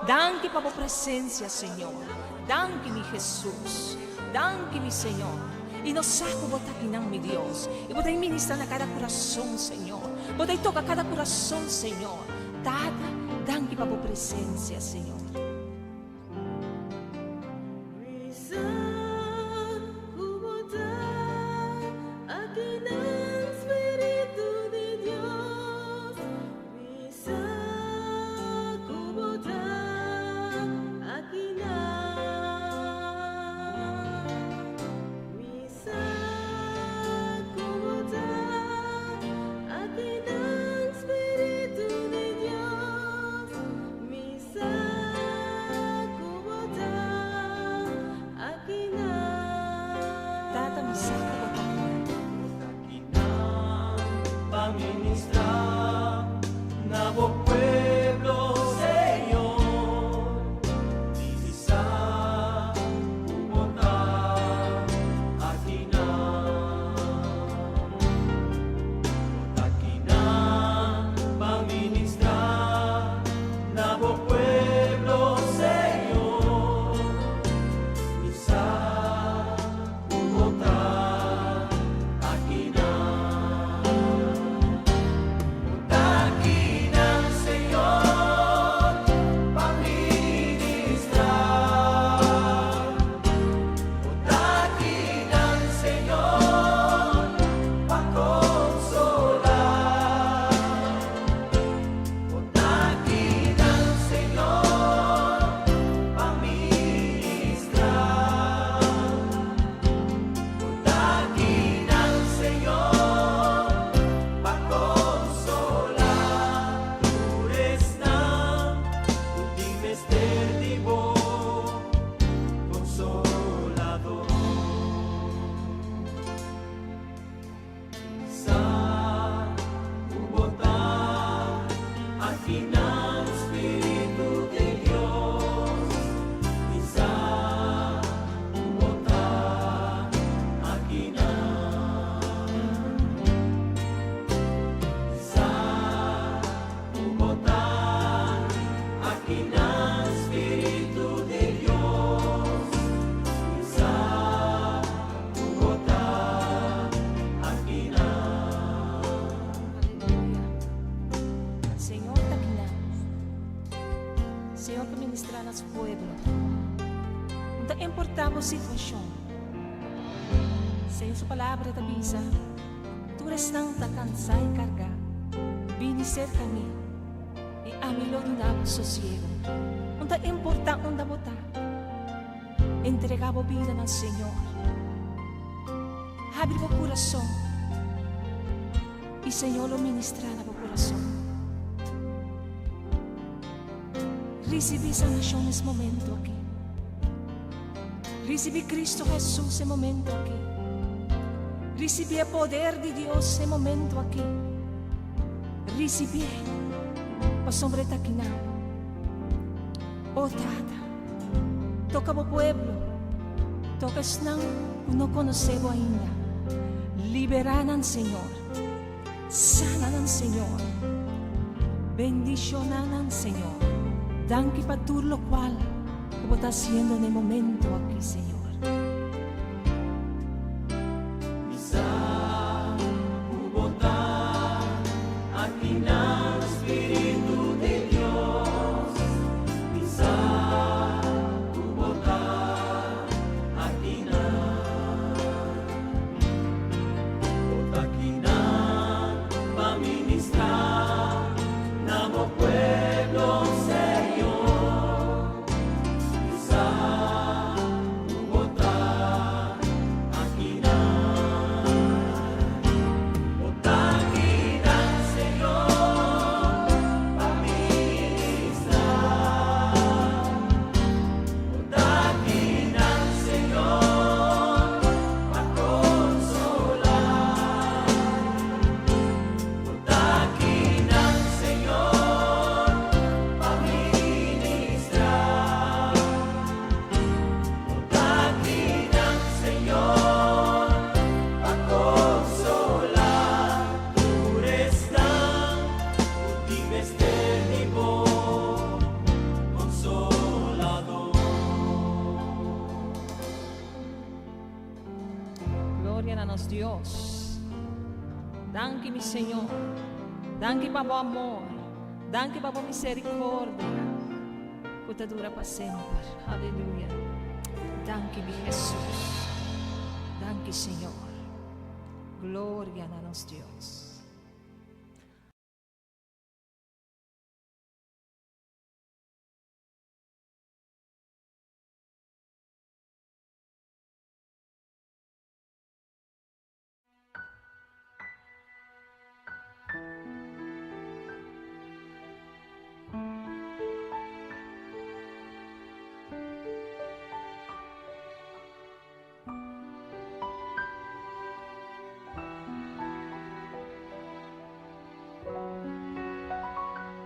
Danke pa po presencia, Señor. Danke, mi Jesús. Danke, mi Señor. Y nos saco bota kinang mi Dios. Y bota ministra na cada corazón, Señor. Bota toca cada corazón, Señor. Tata, danke pa po presencia, Señor. Sitwasyon. Sa iyong sa palabra tabisa, turas ng takansay karga, biniser kami, e amilo dunabo sosiego. Unta importante unda bota, entregabo vida ng Señor. Habil po corazón, y Señor lo ministra na po corazón. Recibí sanación nesse momento aqui. Recibí Cristo Jesús ese momento aquí. Recibí el poder de Dios ese momento aquí. Recibí o sobre taquina. Oh Tata, toca o pueblo, toca nang no conocebo ainda. Liberanan Señor, sanan Señor, bendicionanan Señor. Danke pa tur lo cual como está haciendo en el momento aquí, Señor. Pueblo, Señor, Glória a nosso Deus. Danke, meu Senhor. Danke, Babo amor. Danke, Babo misericórdia. Que dura para sempre. Aleluia. Danke, meu Jesus. Danke, Senhor. Glória a nosso Deus.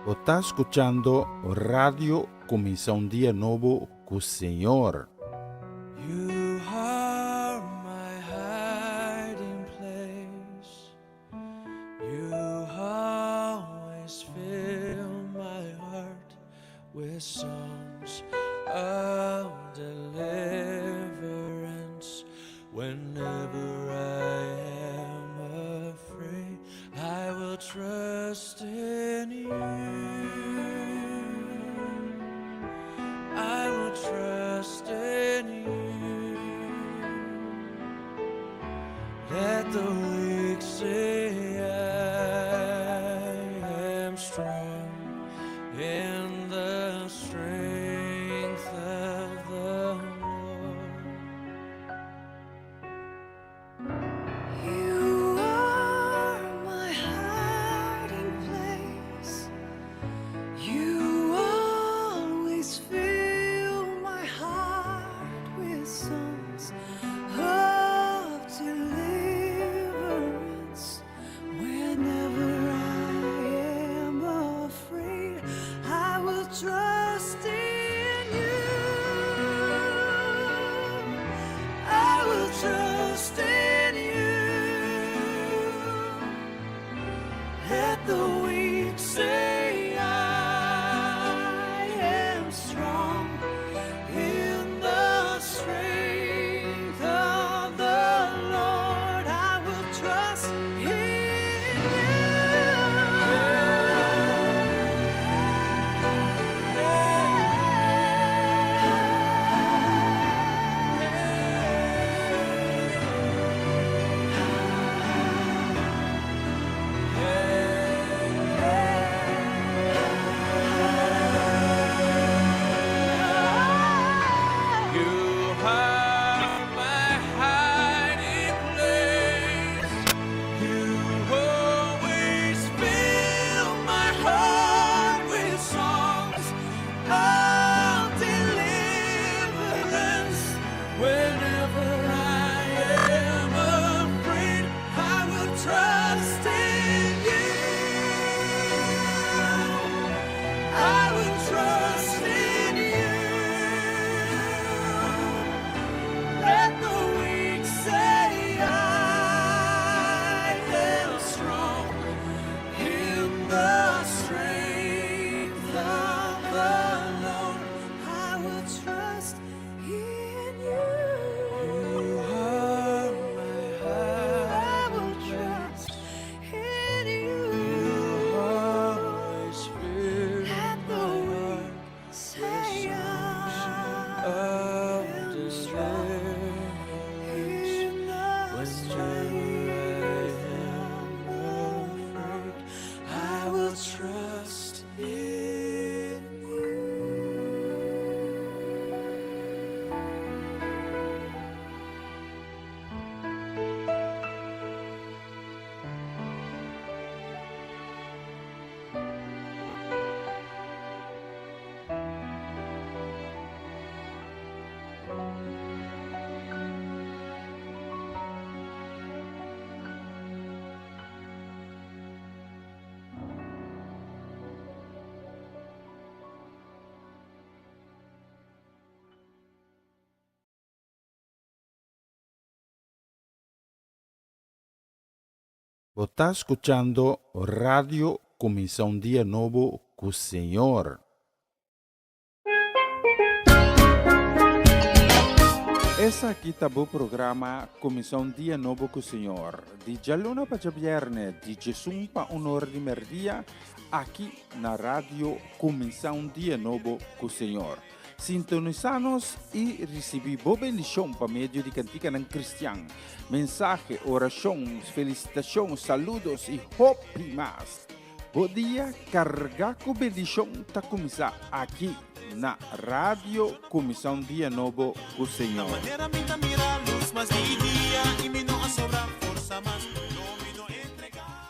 Está escuchando Radio Comienza un Día Nuevo con el Señor. You are my hiding place. You always fill my heart with songs of deliverance. Whenever I am afraid, I will trust in you. I will trust in you. Let the weak say I am strong in the strength of the Lord. You are my hiding place. You always fill my heart with songs of deliverance. Whenever I am afraid, I will trust in you. I will trust in you. Let the weak say I am strong in the strength of the Lord. I will trust in You are my hiding place. You always fill my heart with songs of deliverance. Whenever I am afraid, I will trust in you. I will trust in you. Let the weak say I am strong in the strength of the Lord. I will trust in you. You are my I will hiding trust place. in you. You always fill Let the my weak heart say of I am strong deliverance. in the strength of the Lord. I will trust in you. Está escuchando Radio Comienza un Día Nuevo con el Señor. Essa aqui tá o programa Comissão Dia Novo com o Senhor. De Jalona para Viernes, de Jesus para Honor de Merdia, aqui na rádio Comissão Dia Novo com o Senhor. Sintonizanos e recebi boa bendição para meio de cantiga ng Cristian. Mensagem, oração, felicitação, saludos e hope mais. Bom dia, carga com bendição tá começar aqui na rádio Comissão Dia Novo com o Senhor. Manera minta mira luz, mas dia e me não sobra força, mas não me não entregar.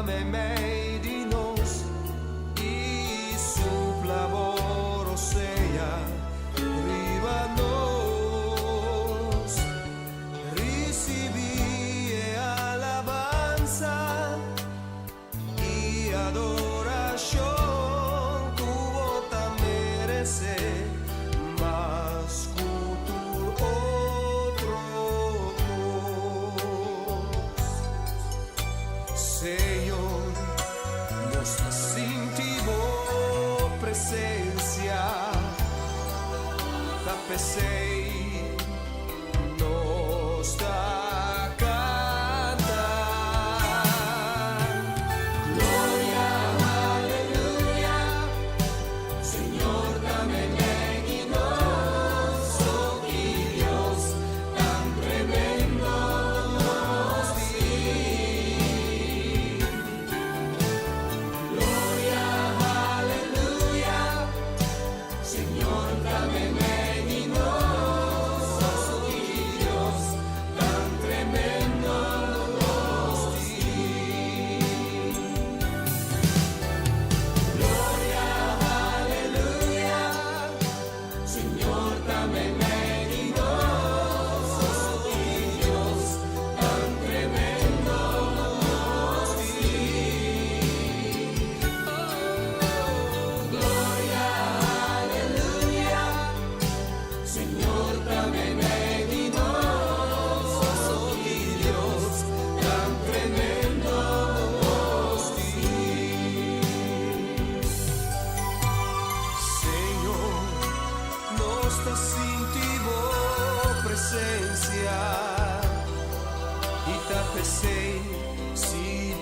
dame meio de nós e supla seja riba nós recebi alabanza e adoração tu bota merecer mas cultur outro Senhor nos sentimos presença da pensei nos da cantar glória aleluia Senhor dame legnoso que Dios tan tremendo nos di gloria aleluya Señor dame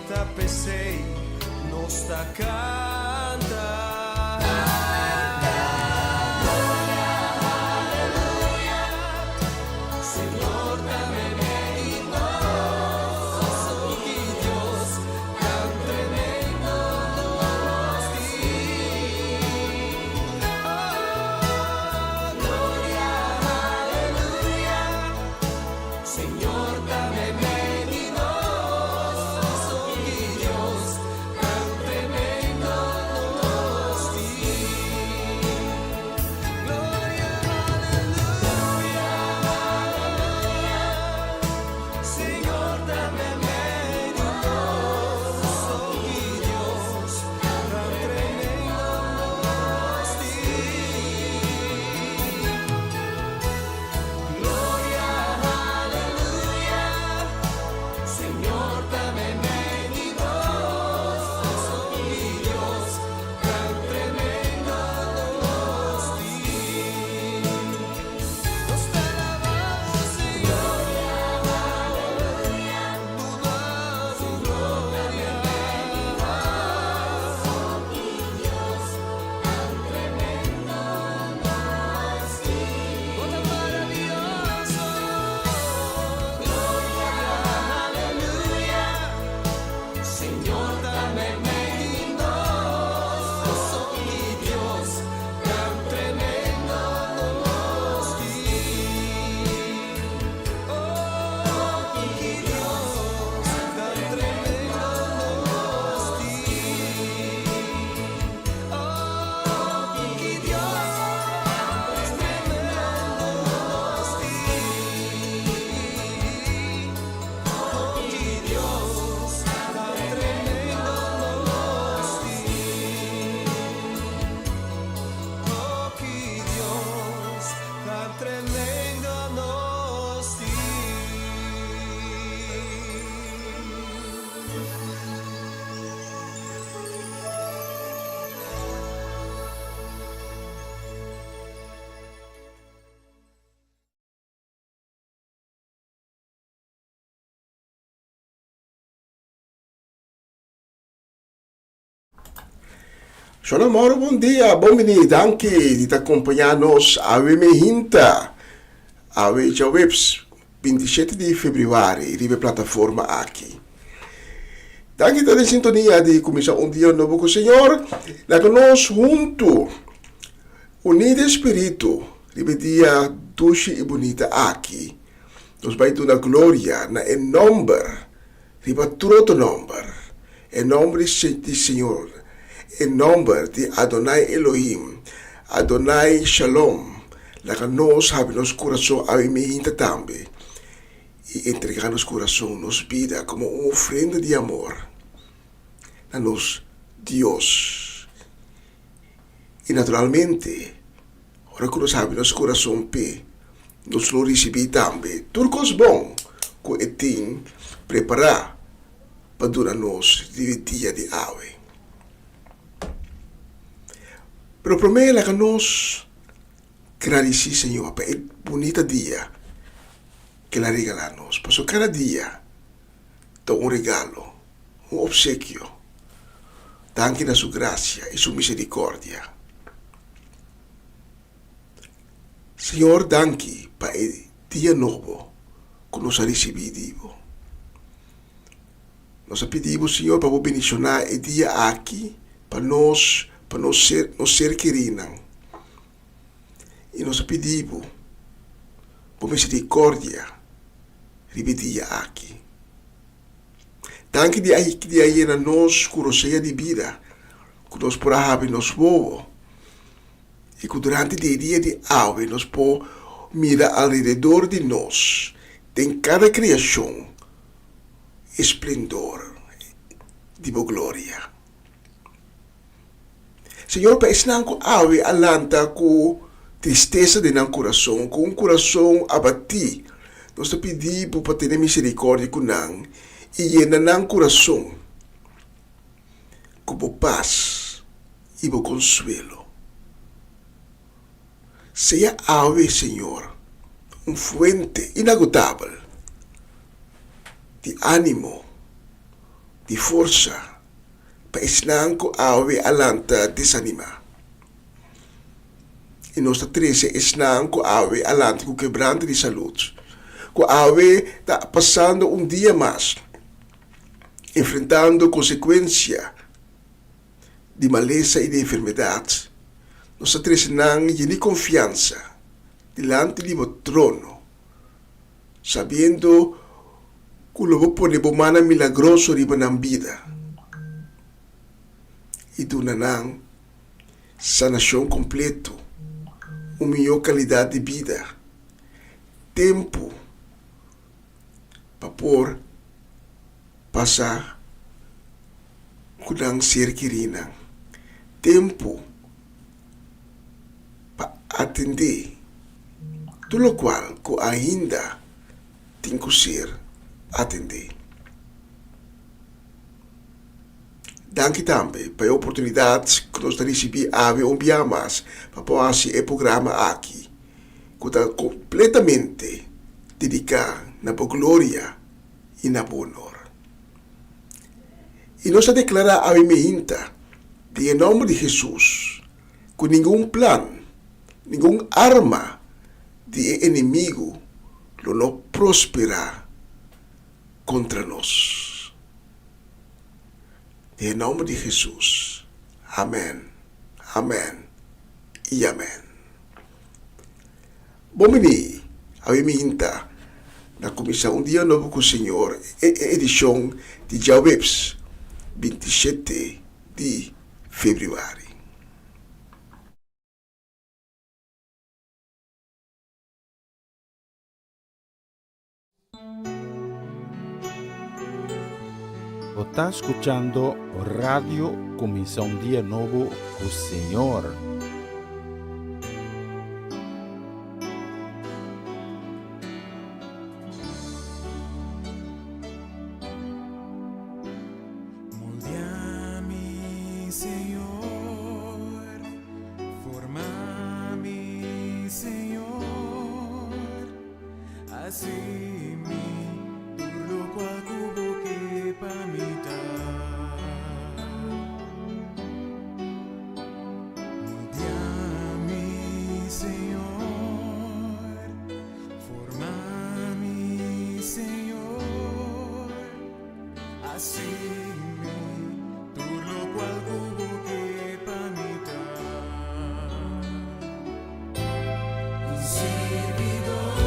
Tapecei, nos da canta. Glória, aleluia, Senhor dame merigoso que Deus tan tremendo nos di. Oh, glória, aleluia, Senhor dame Sono amor, bom dia, bom menino, danke de acompanhar-nos a Mehinta, a Webs, 27 de fevereiro, rive plataforma aqui. Danke da sintonia de Comissão Dia Novo com o Senhor, lá que nós juntos, unido espírito, rive dia doce e bonita aqui, nós vai dar glória na número, rive troto número, Em nome de Senhor, em nome de Adonai Elohim, Adonai Shalom, la nós have nos coração a minha também e entregar nos coração, nos vida como uma ofrenda de amor a nos Deus. E naturalmente, ora que nós have nos coração pe, nos lo receber também, tudo coisa bom que tem preparar para durar nos dia de hoje. Pero primeiro que nós agradecer Senhor para esse bonito dia que Ele regala a nós. Porque cada dia dá regalo, obsequio, tanque da sua graça e sua misericórdia. Senhor, danke para esse dia novo que nós recebemos. Nós pedimos, Senhor, para bendicionar esse dia aqui, para nós ser queridos. E nós pedimos por misericórdia, repetir aqui. Tanque de aí na nós, curoseia de vida, que nós podemos nos povo, e que durante o dia de hoje nós podemos mirar ao redor de nós, tem cada criação, esplendor de glória. Senhor, para ensinar que hoje alanta com tristeza de nosso coração, com coração abatido, nós te pedimos para ter misericórdia com nós e llenar nosso coração com paz e consuelo. Seja hoje, Senhor, fuente inagotável de ânimo, de força, para ensinar que hoje alanta desanimar. E nós estamos ensinando que hoje alanta com quebranto de saúde. Que hoje está passando dia mais, enfrentando consequências de maleza e de enfermidade. Nós estamos ensinando de confiança diante do trono, sabendo que o lobo pode bomana milagroso riba na vida. E donanan sanação completo, uma melhor qualidade de vida, tempo para por passar com ser querida, tempo para atender tudo o qual que ainda tem que ser atender. Danke também para a oportunidade que nós recebemos a enviar mais para fazer o programa aqui, que está completamente dedicado na glória e na honor. E nós declaramos a minha em nome de Jesus, que nenhum plano, nenhuma arma de inimigo não prosperará contra nós. Em nome de Jesus. Amém. Amém. E amém. Bom dia. A minha na Comissão Dia Novo com o Senhor, edição de Jawebs, 27 de fevereiro. Está escuchando Radio Comisión Día Nuevo con Señor. Moldeame, Señor, formame, Señor, así mi lo cual cubo que pa' mitad. Moldeame, Señor, formame, Señor, así lo cual hubo que pa' mitad. Un servidor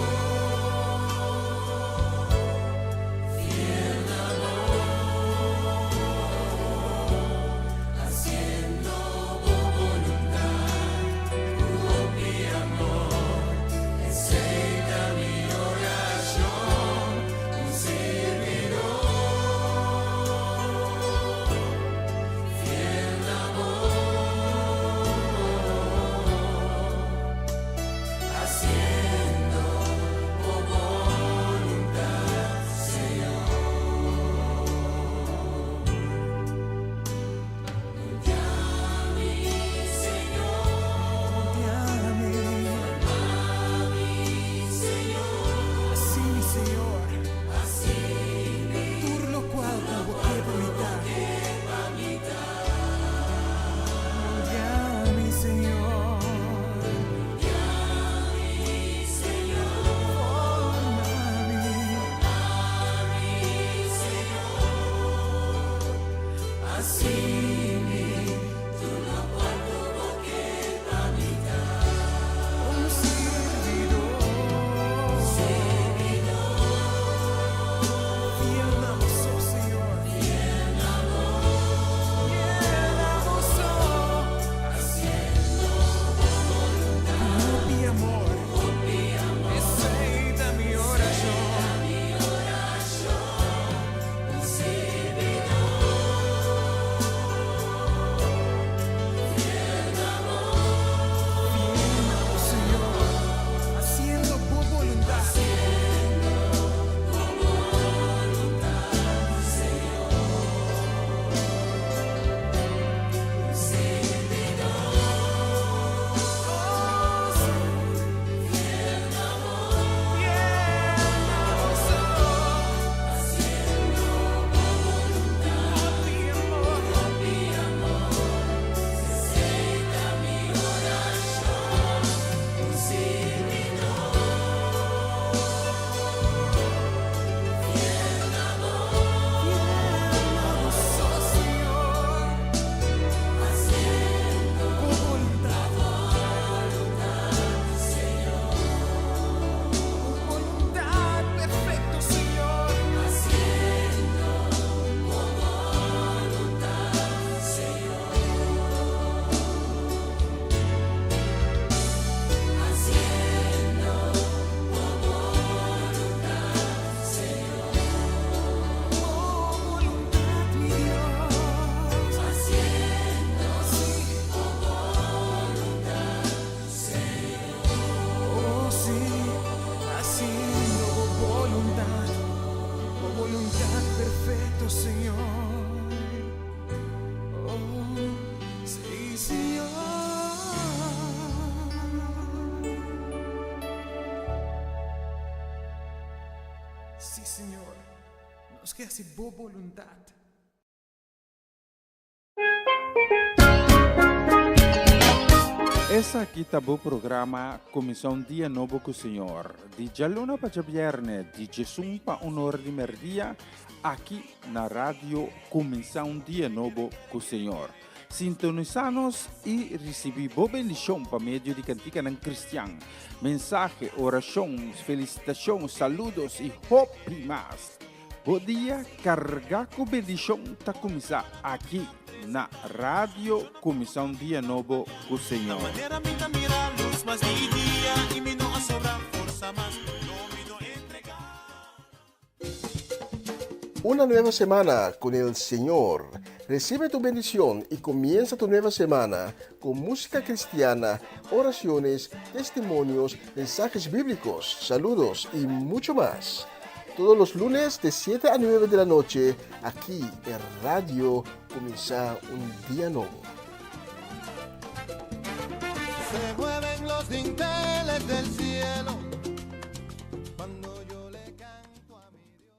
Sí, Señor, nos que hace boa voluntad. Essa aqui tá o programa Comissão Dia Novo com o Senhor. De Jaluna para Viernes, de Jesus para de merdia, aqui na rádio Comissão Dia Novo com o Senhor. Sintonizanos e recebi boa bendição para meio de cantiga não cristã. Mensagem, orações, felicitações, saludos e hope mais. Bom dia, carregar com bendição tá começar aqui na Rádio Comissão Dia Novo com o Senhor. Manera minha mira a luz, mas dia e dia e me não sobra força, mas não me não entregar. Una nueva semana con el Señor. Recibe tu bendición y comienza tu nueva semana con música cristiana, oraciones, testimonios, mensajes bíblicos, saludos y mucho más. Todos los lunes de 7 a 9 de la noche, aquí en Radio Comienza un Día Nuevo. Se mueven los dinteles del cielo cuando yo le canto a mi Dios.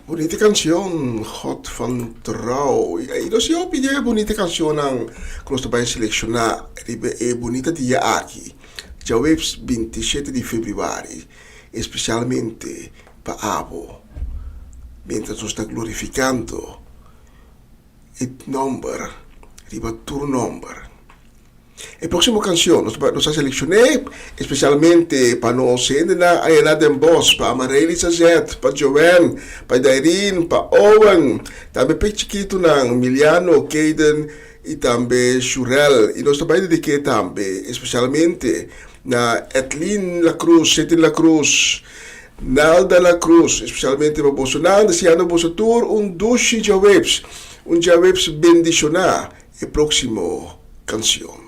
Bonita canción, God van Trouw. E non si opinione bonita canción ang que nós vai selecionar é bonita dia aqui. Já o 27 de fevereiro, especialmente para Abo, mentre nós está glorificando o number, riba tour number. A próxima canção nós selecionei especialmente para nós na Ayala Den Bosch, para Amareli Sazet, para Joanne, para Dairin, para Owen, também para Chiquito ng Emiliano, Caden e também Shurel. E nós também dediquei também especialmente na Etlin La Cruz, Setin La Cruz, Nalda La Cruz, especialmente para Bolsonaro, se anda Bolsonaro, dushi jawebs bendicionar a próxima canção.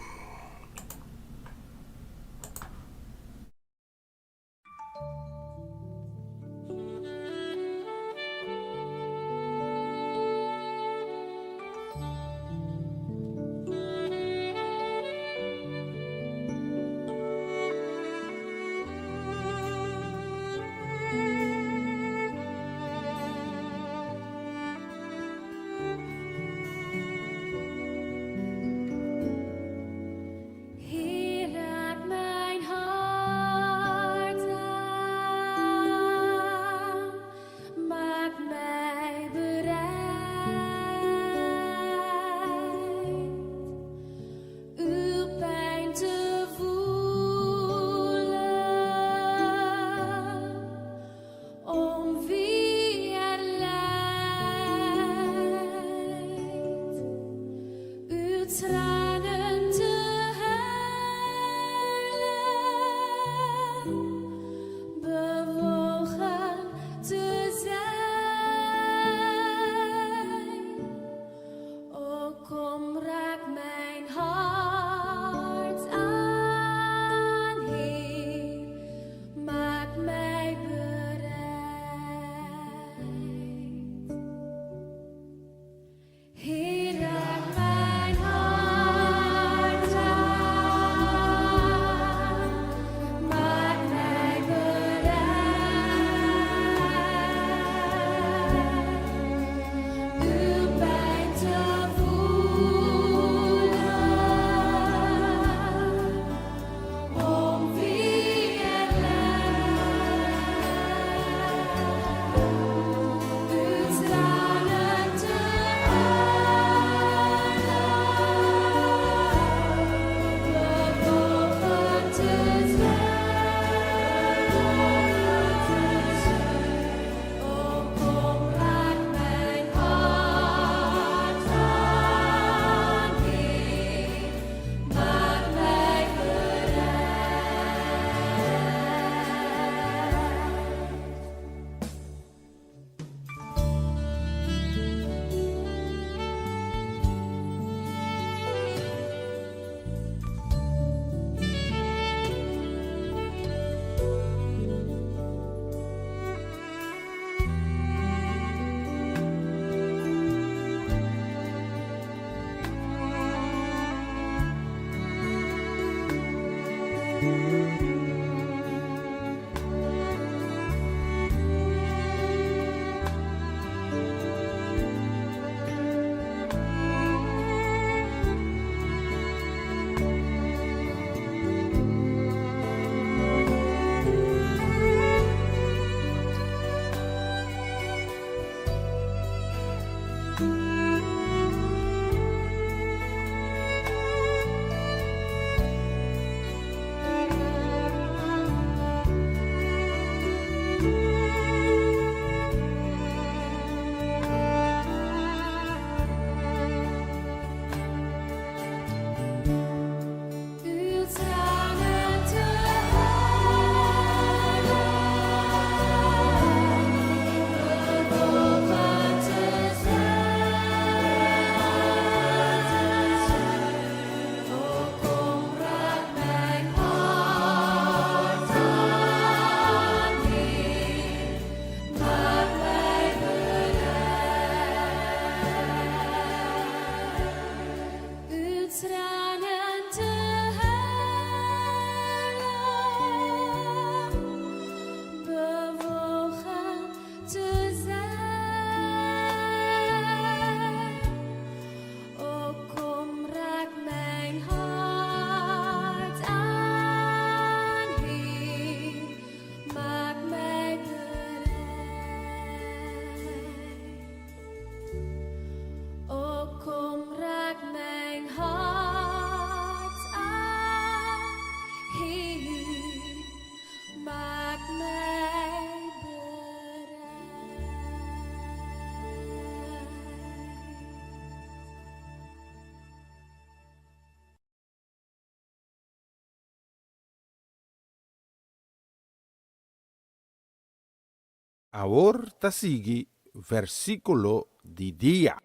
Agora ta sigue versículo di dia.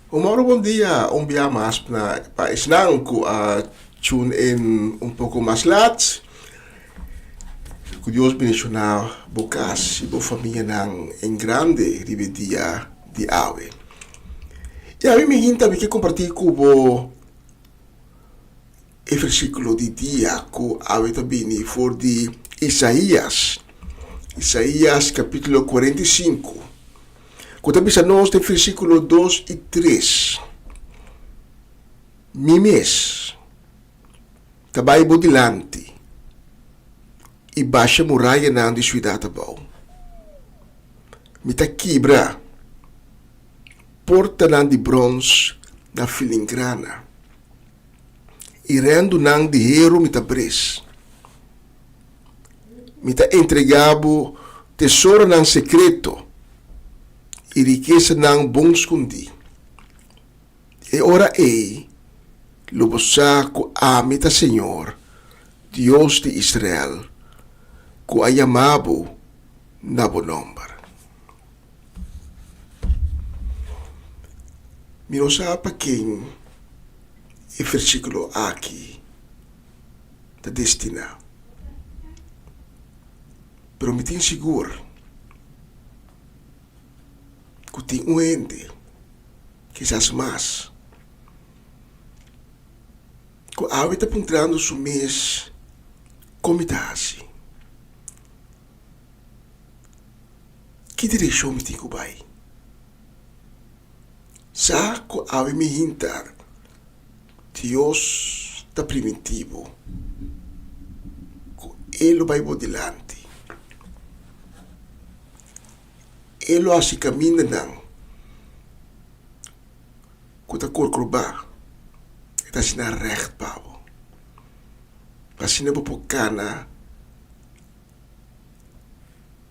Umaro, bom dia. Umbia mas na paisnang ko tune in un poco más laat. Que Deus bendicionar bocas e boa família nang em grande dia de ave. E a mim me hinta que compartilhar com o versículo de dia que ave também for de Isaías. Isaías capítulo 45. Quando bisa nós tem versículo 2 e 3. Mimes. Tabay bodilante. E baixa muralha na de cidade bom. Mita quebra. Porta nan de bronze na filingrana. E rendo nan de hero mita bres. Mita entregabo tesouro nan secreto. E riqueza nan bom escondi. E ora ei, lobosa ko amita Senhor, Deus de Israel, ko ayamabo na bonombar. Minosa pa quem e versículo aqui da destina. Pero me tin seguro que tem um ente, quizás mais, que a ave está apontando o mês como está assim. Que direção me tem que vai? Sa que a ave me hintar, Deus está primitivo, que Ele vai por delante. Ele assim caminha não. Quando a cor curva, está assim na recht pau. Assim na bocana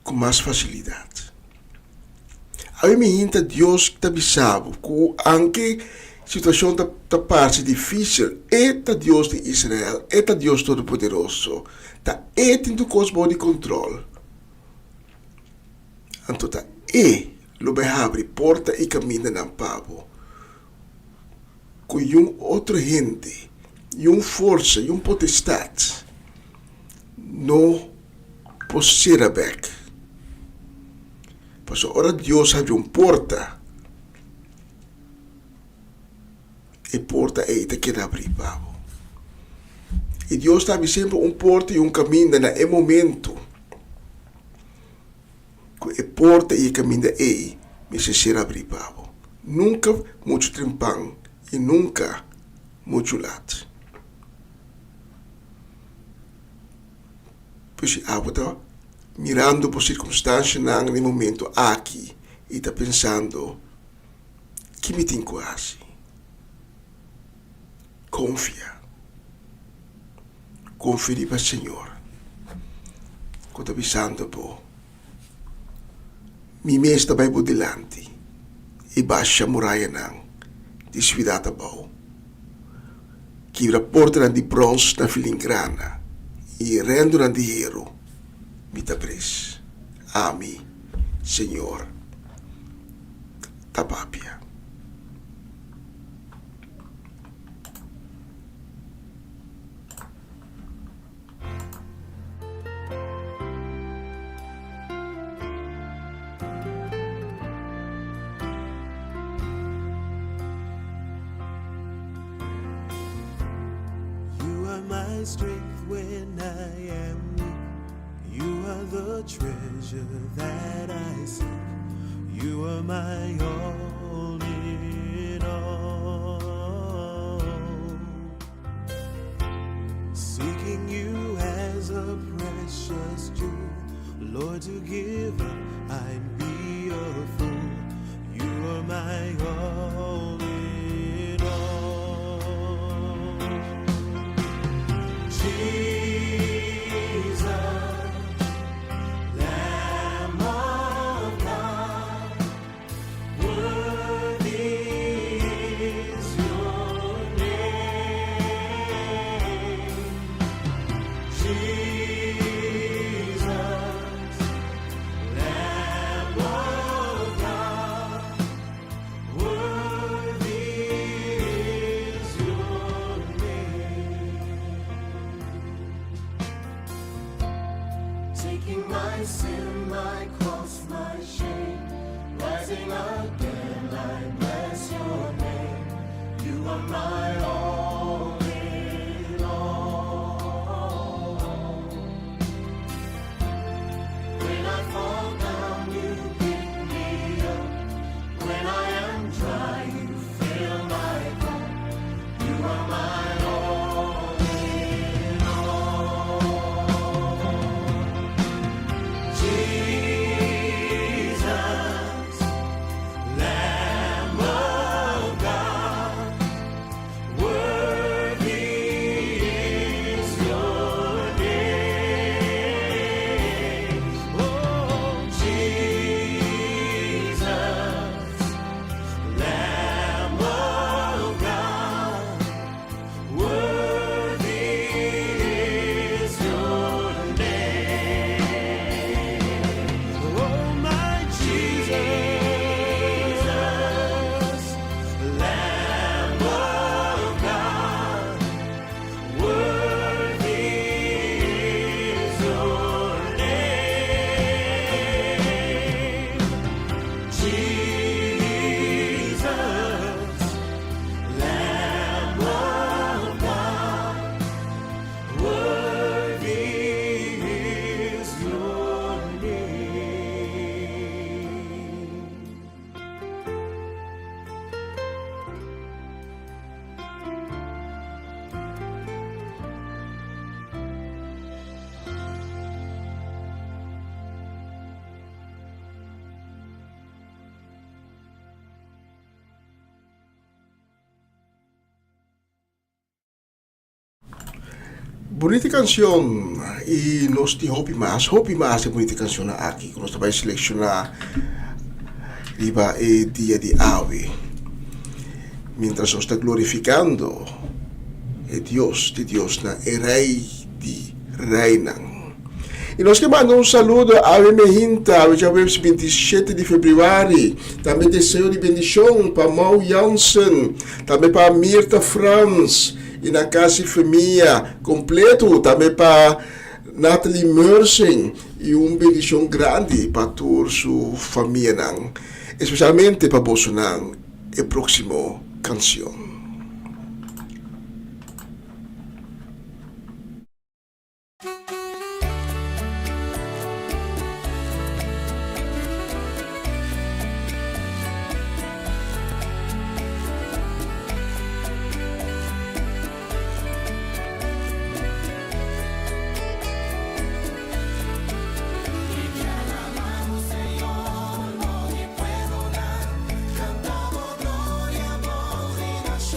com mais facilidade. Aí me hinta Deus que está bisabo, que anche situação da parte difícil, eta Deus de Israel, eta Deus Todo-Poderoso, tá tendo coisa de controle. Então tá lo vai abrir porta e caminha na pavo. Com outra gente, força, potestade, não possera back. Mas ora Deus abre porta, e porta te queda abrir pavo. E Deus abre sempre porta e caminho na momento. E porta e caminho me se será abrir pavo. Nunca muito trempang e nunca muito lat. Pois a está mirando por circunstância no momento aqui e está pensando que me tem quase. Confia. Confia para o Senhor. Quando está pensando por mi mesta vai por delante e baixa muralha não de cidade bom. Quebra porta de bronze na filingrana e rendo na de hero mita pres. Ami, Senhor, tapapia. My strength when I am weak. You are the treasure that I seek. You are my all in all. Seeking you as a precious jewel, Lord, to give up I'd be a fool. You are my all in all. Jesus, Lamb of God, worthy is your name. my cross, my shame. Rising again, I bless your name. You are my all in all. When I fall down, you pick me up. When I am dry, you fill my cup. You are my all in all. Jesus, Lamb of God, worthy is your name. Oh, Jesus, Lamb of God, worthy is your name. Oh, my Jesus, Lamb of God, worthy is your name. Jesus, Lamb of God, worthy is your name. Bonita canción y nos di hopi más e bonita canción aqui que nós vai selecionar riba e dia de ave mientras nós está glorificando e Deus na e rei de reinan. E nós que mandamos um saludo a Ave Mehinta, hoje é o 27 de fevereiro, também desejo de bendição para Mau Jansen, também para Mirta Franz, e na casa e família completo, também para Natalie Mersen, e bendição grande para toda a sua família, especialmente para Bolsonaro, e próximo canção. Cantamos gloria, amor y nación.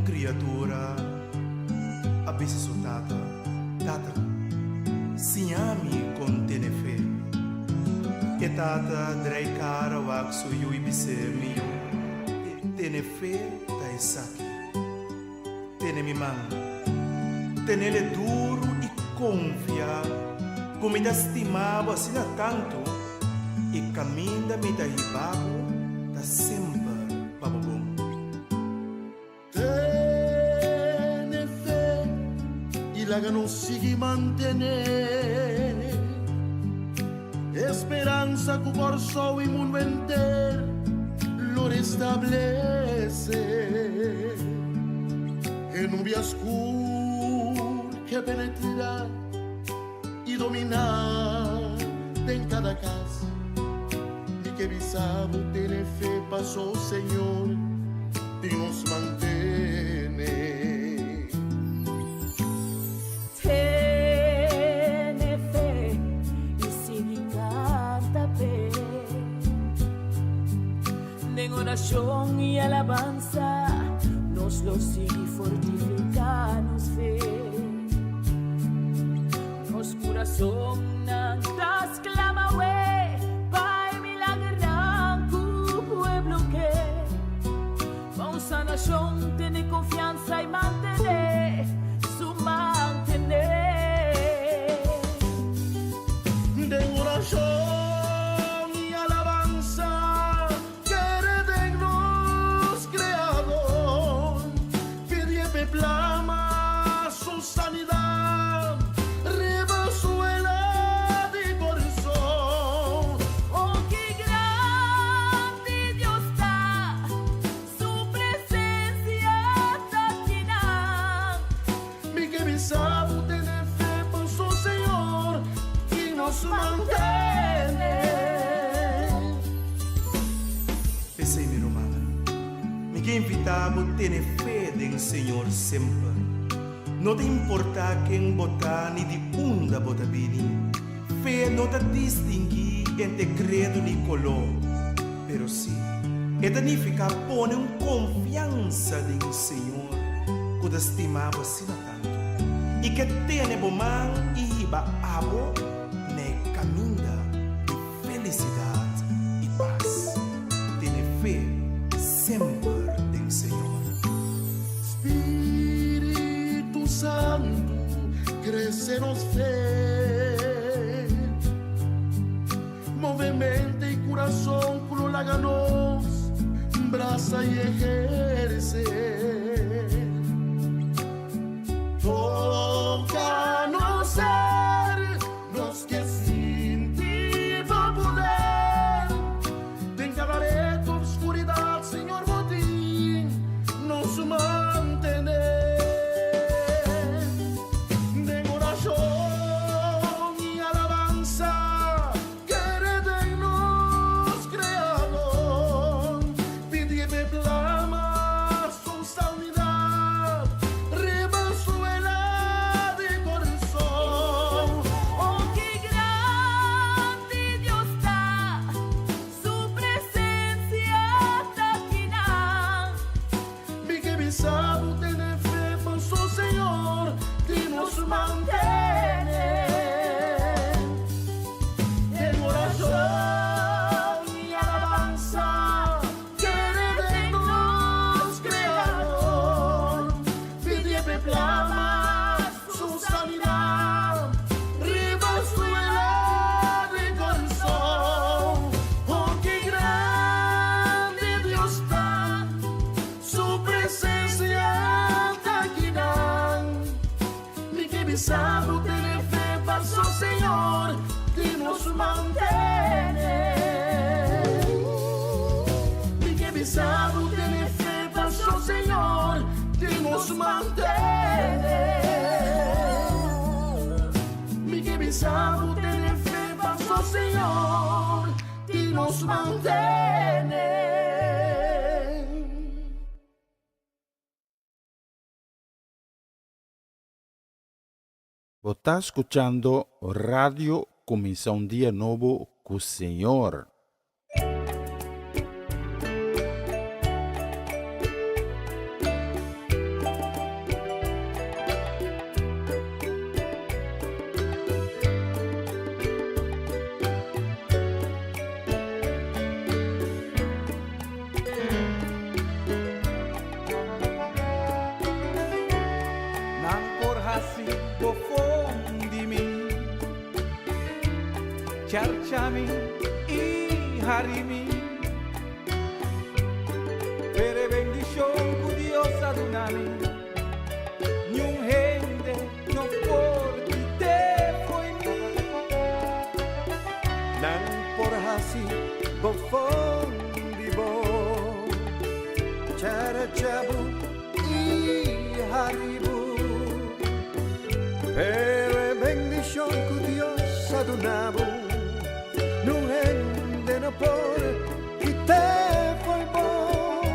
criatura, a veces o tata, se ami con tene fé. E tata drei cara waxo yu ibise mio, tene fé ta esaki. Tene mi man, tenele duro e confia, como me estimava assim tanto, e caminha me da ribago, da sempre bababom. Tiene fe y la que nos sigue mantener. Esperanza que por so y mundo entero lo restablece. En nube oscura que penetra y domina en cada casa. Y que visado tiene fe, pasó Señor y nos mantiene. Tiene fe y sigue canta fe. En oración y alabanza nos lo sigue fortificanos fe. Nos corazón nantas clama we, Pai milagran tu pueblo que con sanación tiene confianza y mantener su mantener. De oración y alabanza quiere de nos creador, pide plama su sanidad, rebazuela de corazón. Oh, qué grande Dios está, su presencia está aquí. Mi que mi sabe tener fe por su Señor y nos mantiene. Pensei, minha irmã, me invitava a ter fé no Senhor sempre. Não te importa quem botar ni de onda botar bem. Fé não te distingue entre credo e color. Pero sim, é significa pôr confiança no Senhor, que te estimava assim tanto. E que tem bom man e iba abo, ne caminha de felicidade e paz. Tem fé sempre no Senhor. Espíritu Santo, crecenos fe, movimiento y corazón, culo láganos, braza y ejerce. Tócanos ser los que sin ti va a poder. En cada reto, oscuridad, Señor botín, nos mantener. De oración y alabanza, quiere de nos creador, pídeme plama su sanidad, rebazuela de corazón. Oh, qué grande Dios está, su presencia está aquí. Mi que mi sabe tener fe por su Señor y nos mantiene. En oración y alabanza, quiere de nos creador, pídeme plama su sanidad, rebazuela de corazón. Oh, qué grande Dios está, su presencia está aquí. Mi que mi sabe tener fe para su Señor y nos mantiene. Mi que mi sabe tener fe para su Señor y nos mantiene. Mi que mi sabe tener fe para su Señor y nos mantiene. Você está escutando Radio Começa um Dia Novo com o Senhor. charchami y harimi. Pere bendición cu Dios adunami. Nyun gente no por te foi mi. Nan por hasi bofon vivo. Chara chabu y haribu. Pere bendición cu Dios adunabu. Nun gente no por te foi bom.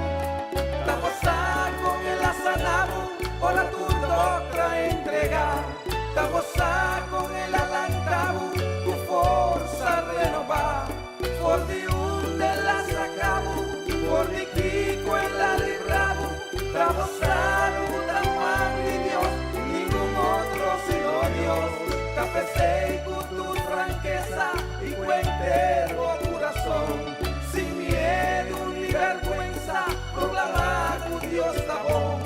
Gozar con el asanabu o la turdotra entregar. Ta gozar con el alantabu, tu fuerza renovar. Por di un de la sacabu, por di kiko en la librabu. Ta gozar un amor de Dios, ningún otro sino Dios. Ta pesei con tu franqueza y cuentero corazón. Sin miedo ni vergüenza, proclamar que Dios está bon,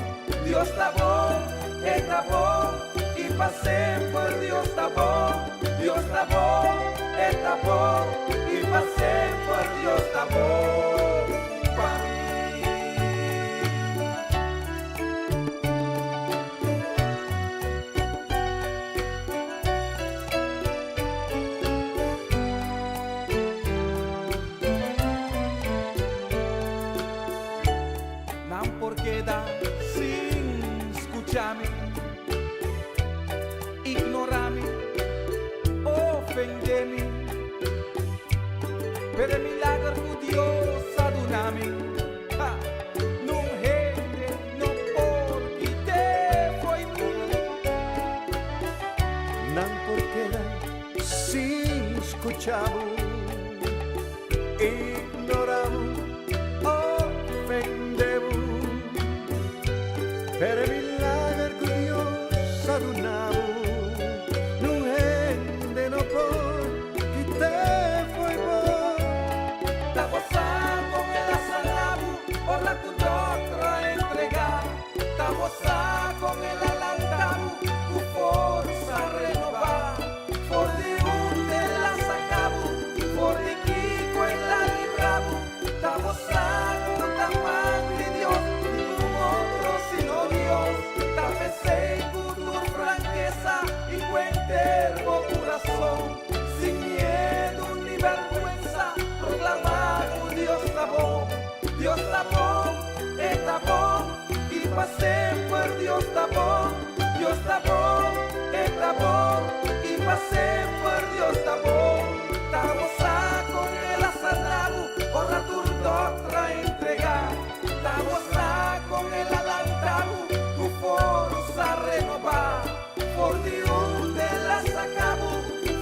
está bon, y pasemos por Dios está bon, está bon, y pasemos por Dios está bon, pa' mí. Queda sin escucharme, ignorarme, ofenderme, pero el milagro que Dios adunami, no gente, no porque te foi mí. Nan por queda sin escuchamos, ignoramos, ofendemos. Per milagro que Dios adunabo, non ende no por que te foi bom. Ta gozar con el asalabu, por la tu otra entregar. Ta gozar con el alantabu, tu fuerza renovar. Por de un de la sacabu, por de kiko en la librabu. Ta gozar con la mano de Dios, ningún otro sino Dios. Ta pesei con tu franqueza y cuentero corazón. Sin miedo ni vergüenza, proclamar que Dios está bon, y pasemos por Dios está bon, y pasemos por Dios está bon. Ta gozar con el asanabu, por la turdotra entregar. Ta gozar con el alantabu, tu fuerza renovar. Por di un de la sacabu,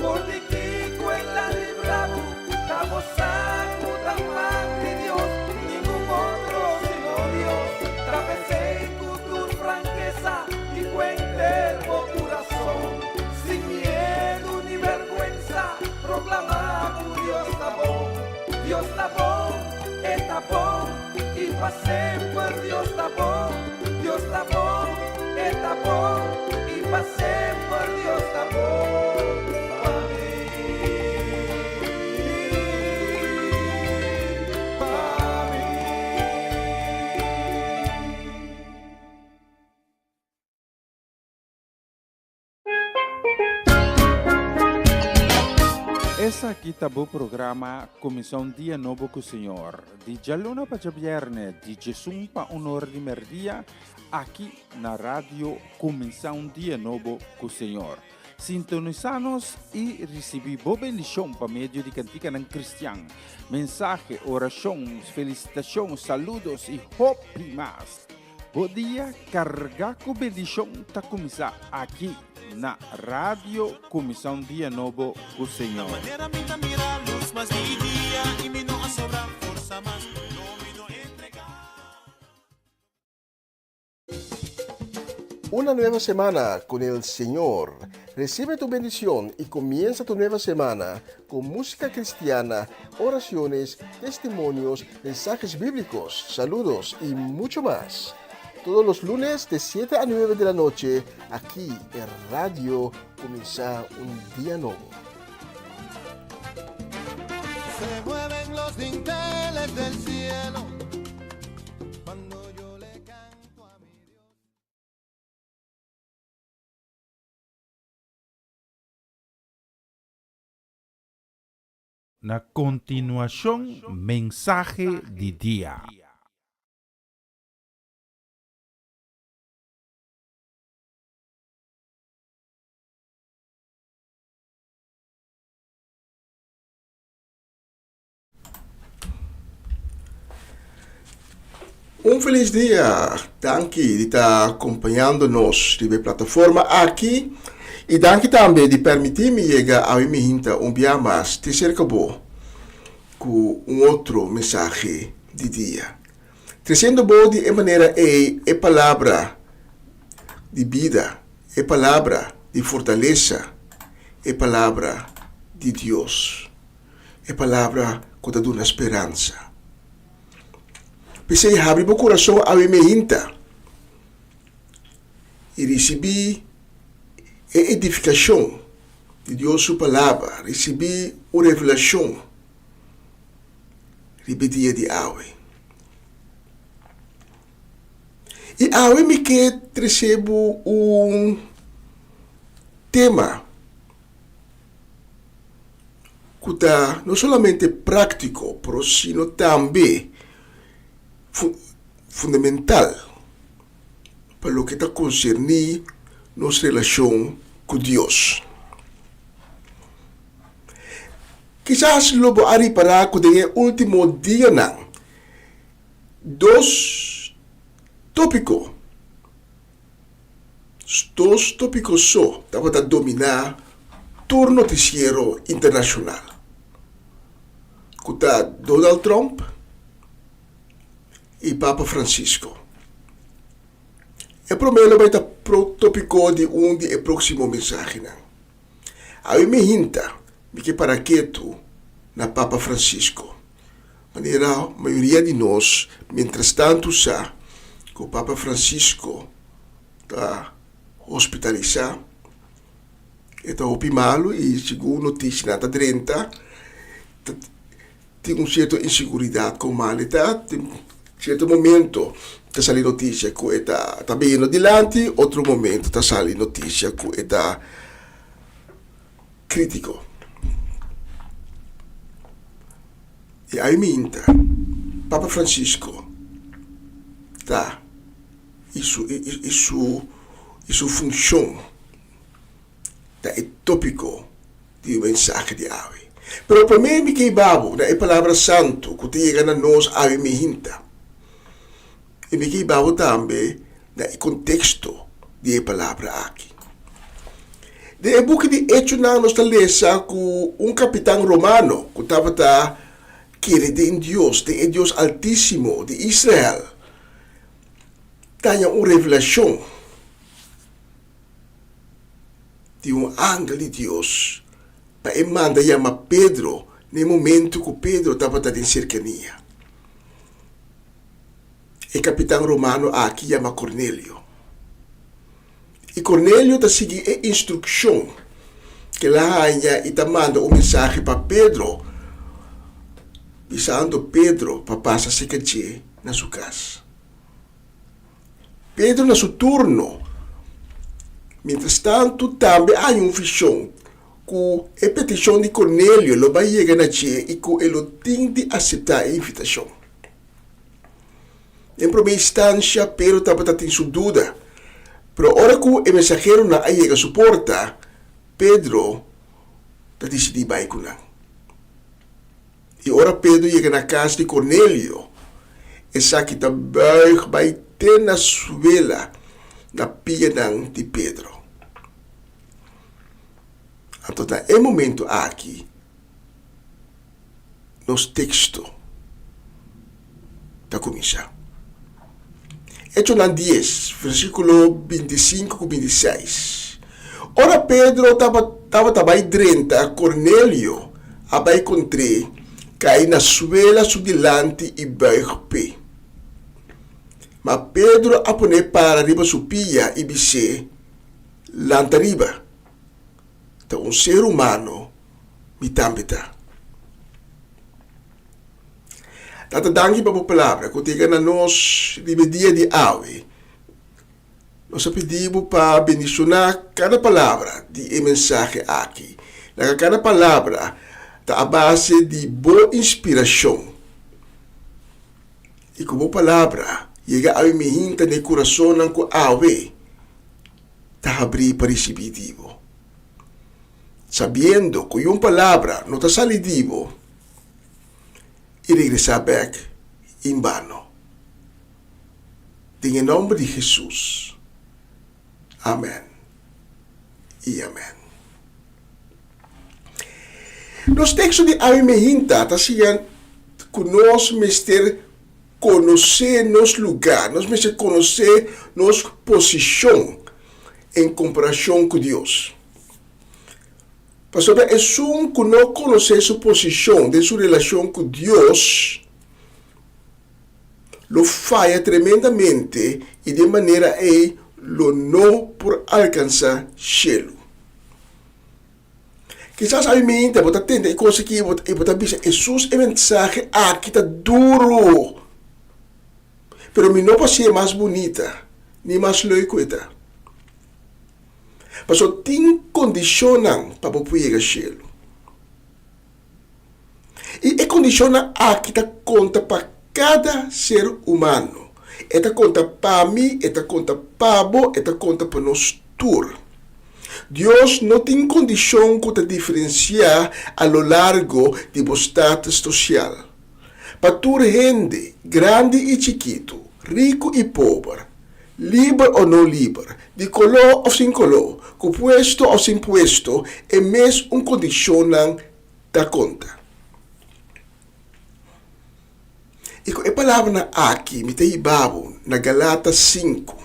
por di kiko en la librabu. Ta gozar con la mano de Dios, ningún otro sino Dios. Trapecei con tu franqueza y cuentero corazón. Sin miedo ni vergüenza, proclamar que Dios está bon, y pasemos por Dios está bon, y pasemos por Dios está bon, pa' mí, pa' mí. Essa aqui tá o programa Comissão Dia Novo com o Senhor. De Jaluna para Viernes, de Jesus para Honor de Merdia, aqui na rádio Comissão Dia Novo com o Senhor. Sintonizanos e recebi boa bendição para meio de cantiga ng Cristian. Mensagem, oração, felicitações, saludos e hope mais. Bom dia, carga com bendição tá começar aqui na Rádio Comissão Dia Novo com o Senhor. Una nueva semana con el Señor. Recibe tu bendición y comienza tu nueva semana con música cristiana, oraciones, testimonios, mensajes bíblicos, saludos y mucho más. Todos los lunes de 7 a 9 de la noche, aquí en Radio Comienza un Día Nuevo. Se mueven los dinteles del cielo cuando yo le canto a mi Dios. Na continuación, mensaje de día. Um feliz dia, danke de estar acompanhando-nos na plataforma aqui e danke também de permitir-me chegar a minha hinta dia mais de cerca com outro mensagem de dia. Trazendo de maneira é palavra de vida, é palavra de fortaleza, é palavra de Deus, é palavra que dá uma esperança. Pensei abrir meu coração a minha hinta e recebi a edificação de Deus sua palavra, recebi uma revelação de dia de hoje. E hoje me quer recebo tema que está não somente prático, mas sino também fundamental para o que está concernir nossa relação com Deus. Quizás logo ari para que tenha último dia não. Dois tópicos só para dominar todo noticiero internacional. Que está Donald Trump e Papa Francisco. E primeiro vai estar pro tópico de de próximo mensagem. Aí me hinta que para quieto na Papa Francisco. Maneira a maioria de nós, mientras tanto, sabe que o Papa Francisco está hospitalizado, está opimalo e segundo notícia na 30 tem certa insegurança com ele, tem certo momento está salindo notícia que está bem adiante, outro momento está salindo notícia que está crítico. E aí minta, Papa Francisco tá isso função tá é tópico de mensagem de hoje. Pero para mim me que babo é palavra santo que te chega a nós a me hinta. E me que babo também no contexto de palavra aqui. De book de Hechos nós está lesa com capitão romano que estava querido em Deus, de Deus Altíssimo de Israel. Tinha uma revelação de ángel de Deus para manda chamar Pedro no momento que Pedro estava em cercania. E capitão romano aqui chama Cornélio. E Cornélio está seguindo a instrução que lá rainha e manda mensagem para Pedro, visando Pedro para passar secadinha na sua casa. Pedro, na seu turno, mientras tanto, também há visão que a petição de Cornélio lo vai chegar na tia e que ele tem de aceitar a invitação. Em primeira instância, Pedro estava tendo sua dúvida. Pero ora que o mensageiro na chega a sua porta, Pedro está decidido ir com ele. E ora Pedro chega na casa de Cornélio, e sabe que também vai ter na suela na pia de Pedro. Então, é momento aqui, nos textos da comissão. Hechos 10, versículo 25 e 26. Ora Pedro estava também diante a Cornélio, a encontrei, cai na suela subdelante e baixo pé. Mas Pedro apone para riba supia e disse, lanta riba. Então ser humano me também. Tata dangi para a palavra, que tiga na nós de dia de awe. Nós pedimos para bendicionar cada palavra de mensagem aqui. Cada palavra está à base de boa inspiração. E como palavra, chega a me hinta no coração ng ko awe, está abrir para recebidivo. Sabiendo que uma palavra não está salidivo, e regressar back em vano. Em nome de Jesus. Amém e amém. Nos textos de Avimehinta, está sendo que nós mister conhecer nos lugar, nós mister conhecer nos posição em comparação com Deus. Pastor, é um que não conhecer sua posição, de sua relação com Deus, lo falha tremendamente e de maneira aí lo não por alcançar cielo. Quizás a mim te bota tenta e coisa que e bota bisa Jesus é mensagem aqui tá duro. Pero mi não pode ser mais bonita, nem mais leucoita. Mas tem condicionam para poder chegar ao cielo. E condiciona aqui tá conta para cada ser humano. Esta conta para mim, esta conta para você, esta conta para nós todos. Deus não tem condição que te diferenciar a lo largo de seu status social. Para toda gente, grande e chiquito, rico e pobre, livre ou não livre, de color ou sem color, com puesto ou sem puesto, é mesmo uma condição da conta. E com a palavra aqui, me tem babo, na Galata 5.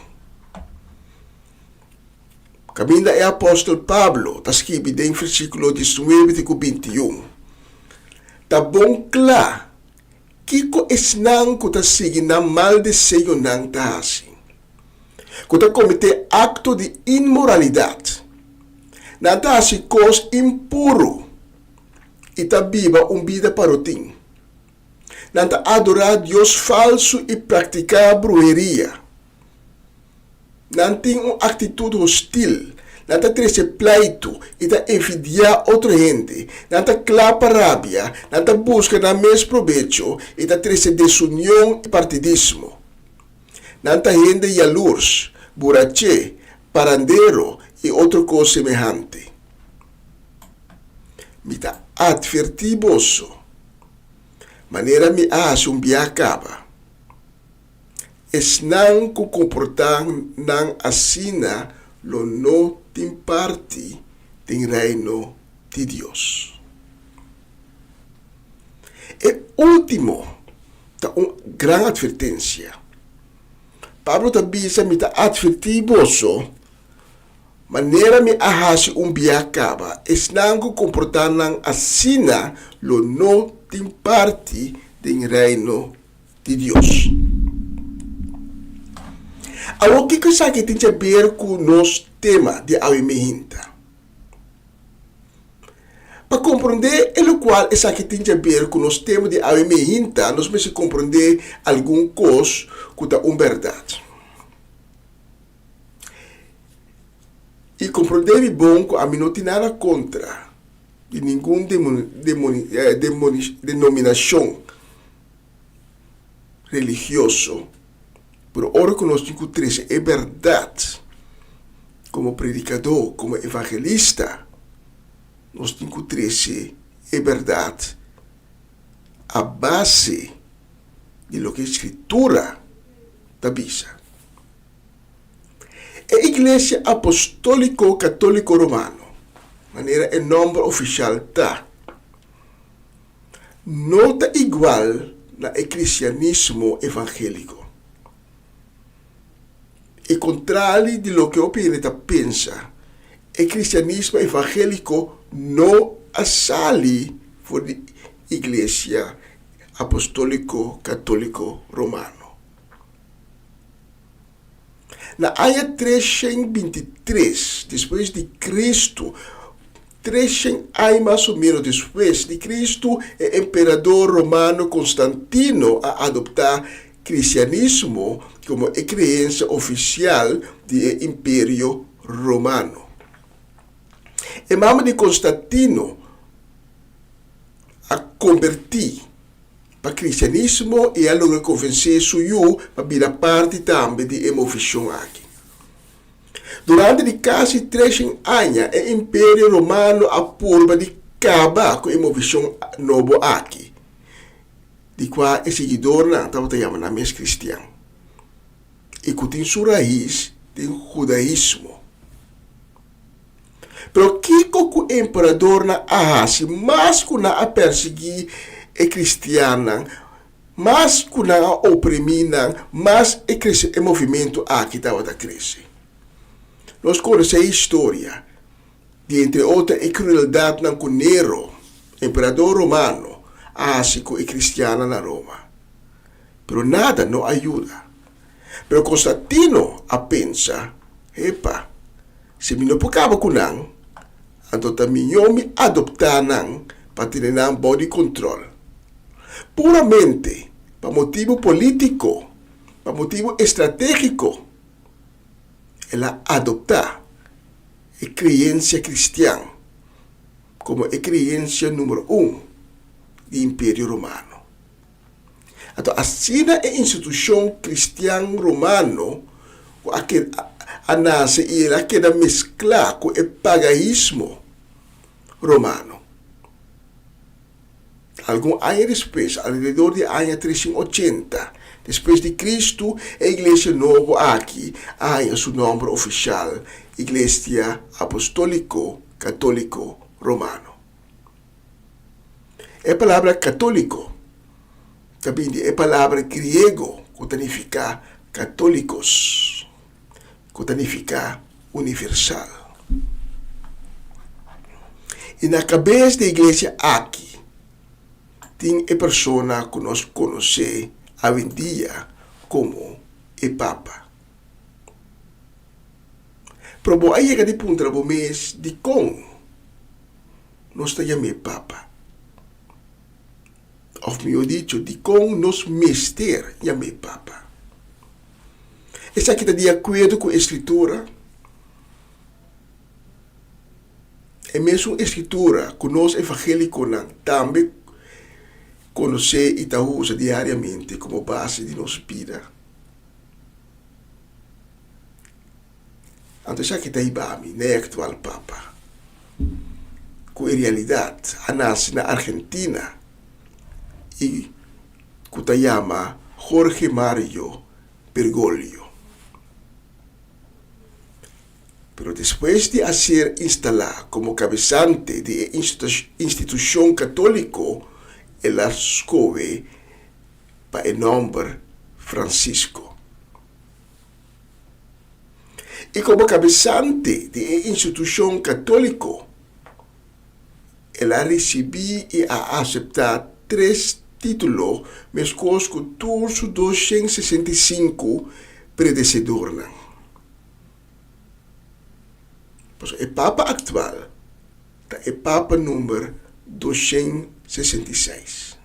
Caminda é apóstolo Pablo, está escrito em versículo 19 e 21. Tá bom claro, que ko esnang ko ta sige na mal desejo nang tahasi. Ko ta comete acto de inmoralidade. Na tahasi cos impuro. E ta viva vida parotim. Nanta adorar Deus falso e praticar brujeria. Não tem uma atitude hostil, não está trece pleito e está envidiar outra gente, não está clapa rabia, não está busca na mesmo proveito e está trece desunião e partidismo. Não está gente yalurs, burache, parandeiro e outra coisa semelhante. Me está advertiboso, maneira me acha biacaba. Es não que comportar não assina lo não tem parte do reino de Deus. E último, tá uma grande advertência. Pablo também me está advertiboso, maneira me arrase biacaba, es não que comportar não assina lo não tem parte do reino de Deus. Algo que sabe que tem a ver com o nosso tema de Avimehinta. Para compreender o qual essa que tem a ver com o nosso tema de Avimehinta, nós precisamos compreender algum coisa que é uma verdade. E compreender bom que a mim não tem nada contra de nenhuma denominação religiosa. Pero ahora que nós temos 13 é verdade, como predicador, como evangelista, nós temos 13 é verdade, a base de lo que a escritura da Bíblia. A Igreja Apostólico Católico Romano, maneira é nome oficial tá, não está igual ao cristianismo evangélico. E contrário de lo que o planeta pensa, o cristianismo evangélico não assale por a Igreja Apostólico Católico Romano. Na área 323, depois de Cristo, 300 anos mais ou menos depois de Cristo, o imperador romano Constantino a adotar cristianismo como a crença oficial do Império Romano. E mama de Constantino a convertir para o cristianismo e a lograr convencer suyo para virar parte também de emoção aqui. Durante quase 300 anos, o Império Romano a purba de acabar com a emoção nova aqui, de qual é seguidor na chamada mesmo cristiano, e que tem sua raiz do judaísmo. Pero que o imperador na ahasi, mas que na a perseguir é cristiana, mas que na a oprimir, mas é crescer o movimento aqui estava a crescer. Nós conhecemos a história de, entre outras, a crueldade com Nero, imperador romano, assim como a cristiana na Roma. Pero nada não ajuda. Pero Constantino a pensa, epa, se me não pocava com não, então também eu me adoptar não para ter um body control. Puramente para motivo político, para motivo estratégico, ela adoptar a crença cristã como a crença número 1 do Império Romano. Então, assim a instituição cristã romano a nasce e ela queda mesclar com o paganismo romano. Alguns anos depois, ao redor de ano 380, depois de Cristo, a Igreja Nova aqui a seu nome oficial, Igreja Apostólico Católico Romano. A palavra católico também é a palavra grego que significa católicos, que significa universal. E na cabeça da Igreja aqui, tem a pessoa que nós conhecemos hoje em dia como o Papa. Pero aí chega de ponto do mês de como nós chamamos Papa. Ou melhor dito, de como nós mestre chamamos Papa. Essa aqui está de acordo com a Escritura. É mesmo a Escritura que nós evangélicos também conhecer e usa diariamente como base de nossa vida. Então, já que está aí, né, atual Papa, com a realidade, a nasce na Argentina e que se chama Jorge Mario Bergoglio. Pero depois de ser instalado como cabeçante de instituição católica, ela escolhe para o nome Francisco. E como cabeçante de instituição católica, ela recebeu e a aceitar 3 títulos, mas com todos os 265 predecessores. O Papa atual é o Papa número 266.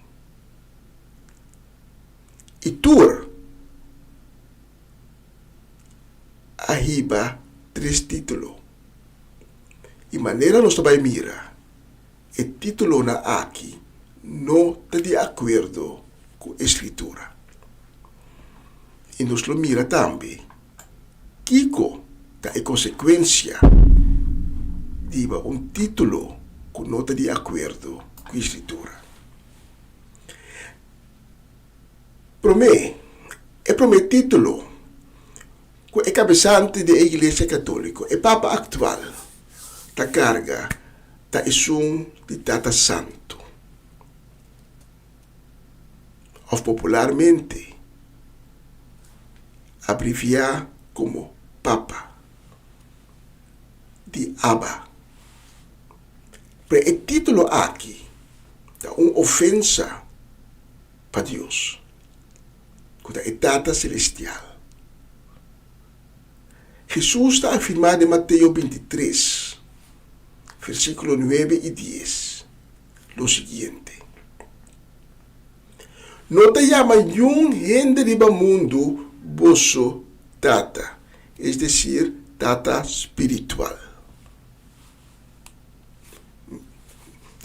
E tur arriba 3 títulos. E maneira nós também mira, o título na aqui não está de acordo com a Escritura. E nós lo mira também, Kiko está em consequência de título que não está de acordo com a Escritura. Para mim, é título que é cabeçante da Igreja Católica, o Papa atual, da carga, da isum de Tata Santo. Ou popularmente, abreviar como Papa, de Abba. Pero o título aqui é uma ofensa para Deus, que é Tata Celestial. Jesus está afirmado em Mateus 23, versículo 9 y 10, lo siguiente. No te llama yun gente de mundo vosso tata, es decir, tata espiritual.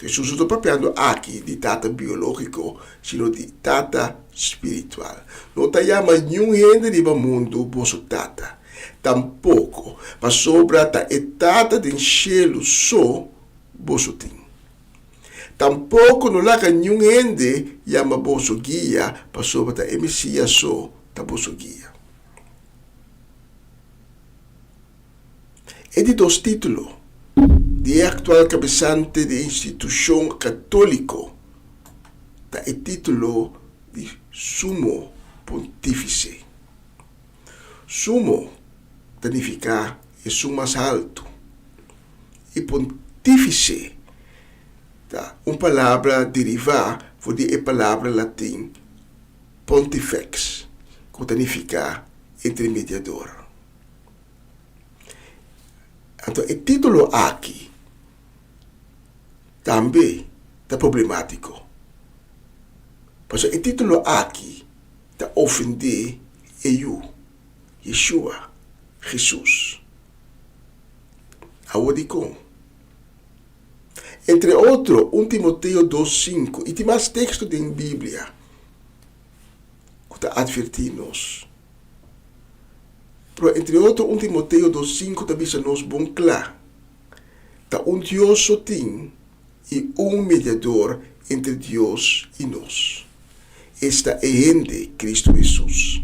Jesús está proponiendo aquí de tata biológico, sino de tata espiritual. No te llama yun gente de mundo vosso tata. Tampouco, mas sobra ta etata del cielo so vosso ting. Tampouco no laga nenhum ende llama vosso guia, mas sobra ta emissia so ta vosso guia. E de dos títulos de actual cabeçante de instituição católico, ta e título de sumo pontífice. Sumo significa es un más alto. Y pontífice, una palabra derivada de la palabra latín pontifex, que significa intermediador. Entonces, el título aquí también está problemático. Porque el título aquí está ofende a Yeshua. Jesús. Audicom. Entre outros, 1 Timoteo 2,5 e tem mais texto da Bíblia que está advertindo-nos. Entre outros, 1 Timoteo 2,5 também se nos bom claro. Está Deus só tem e mediador entre Deus e nós. Esta é ele, Cristo Jesus.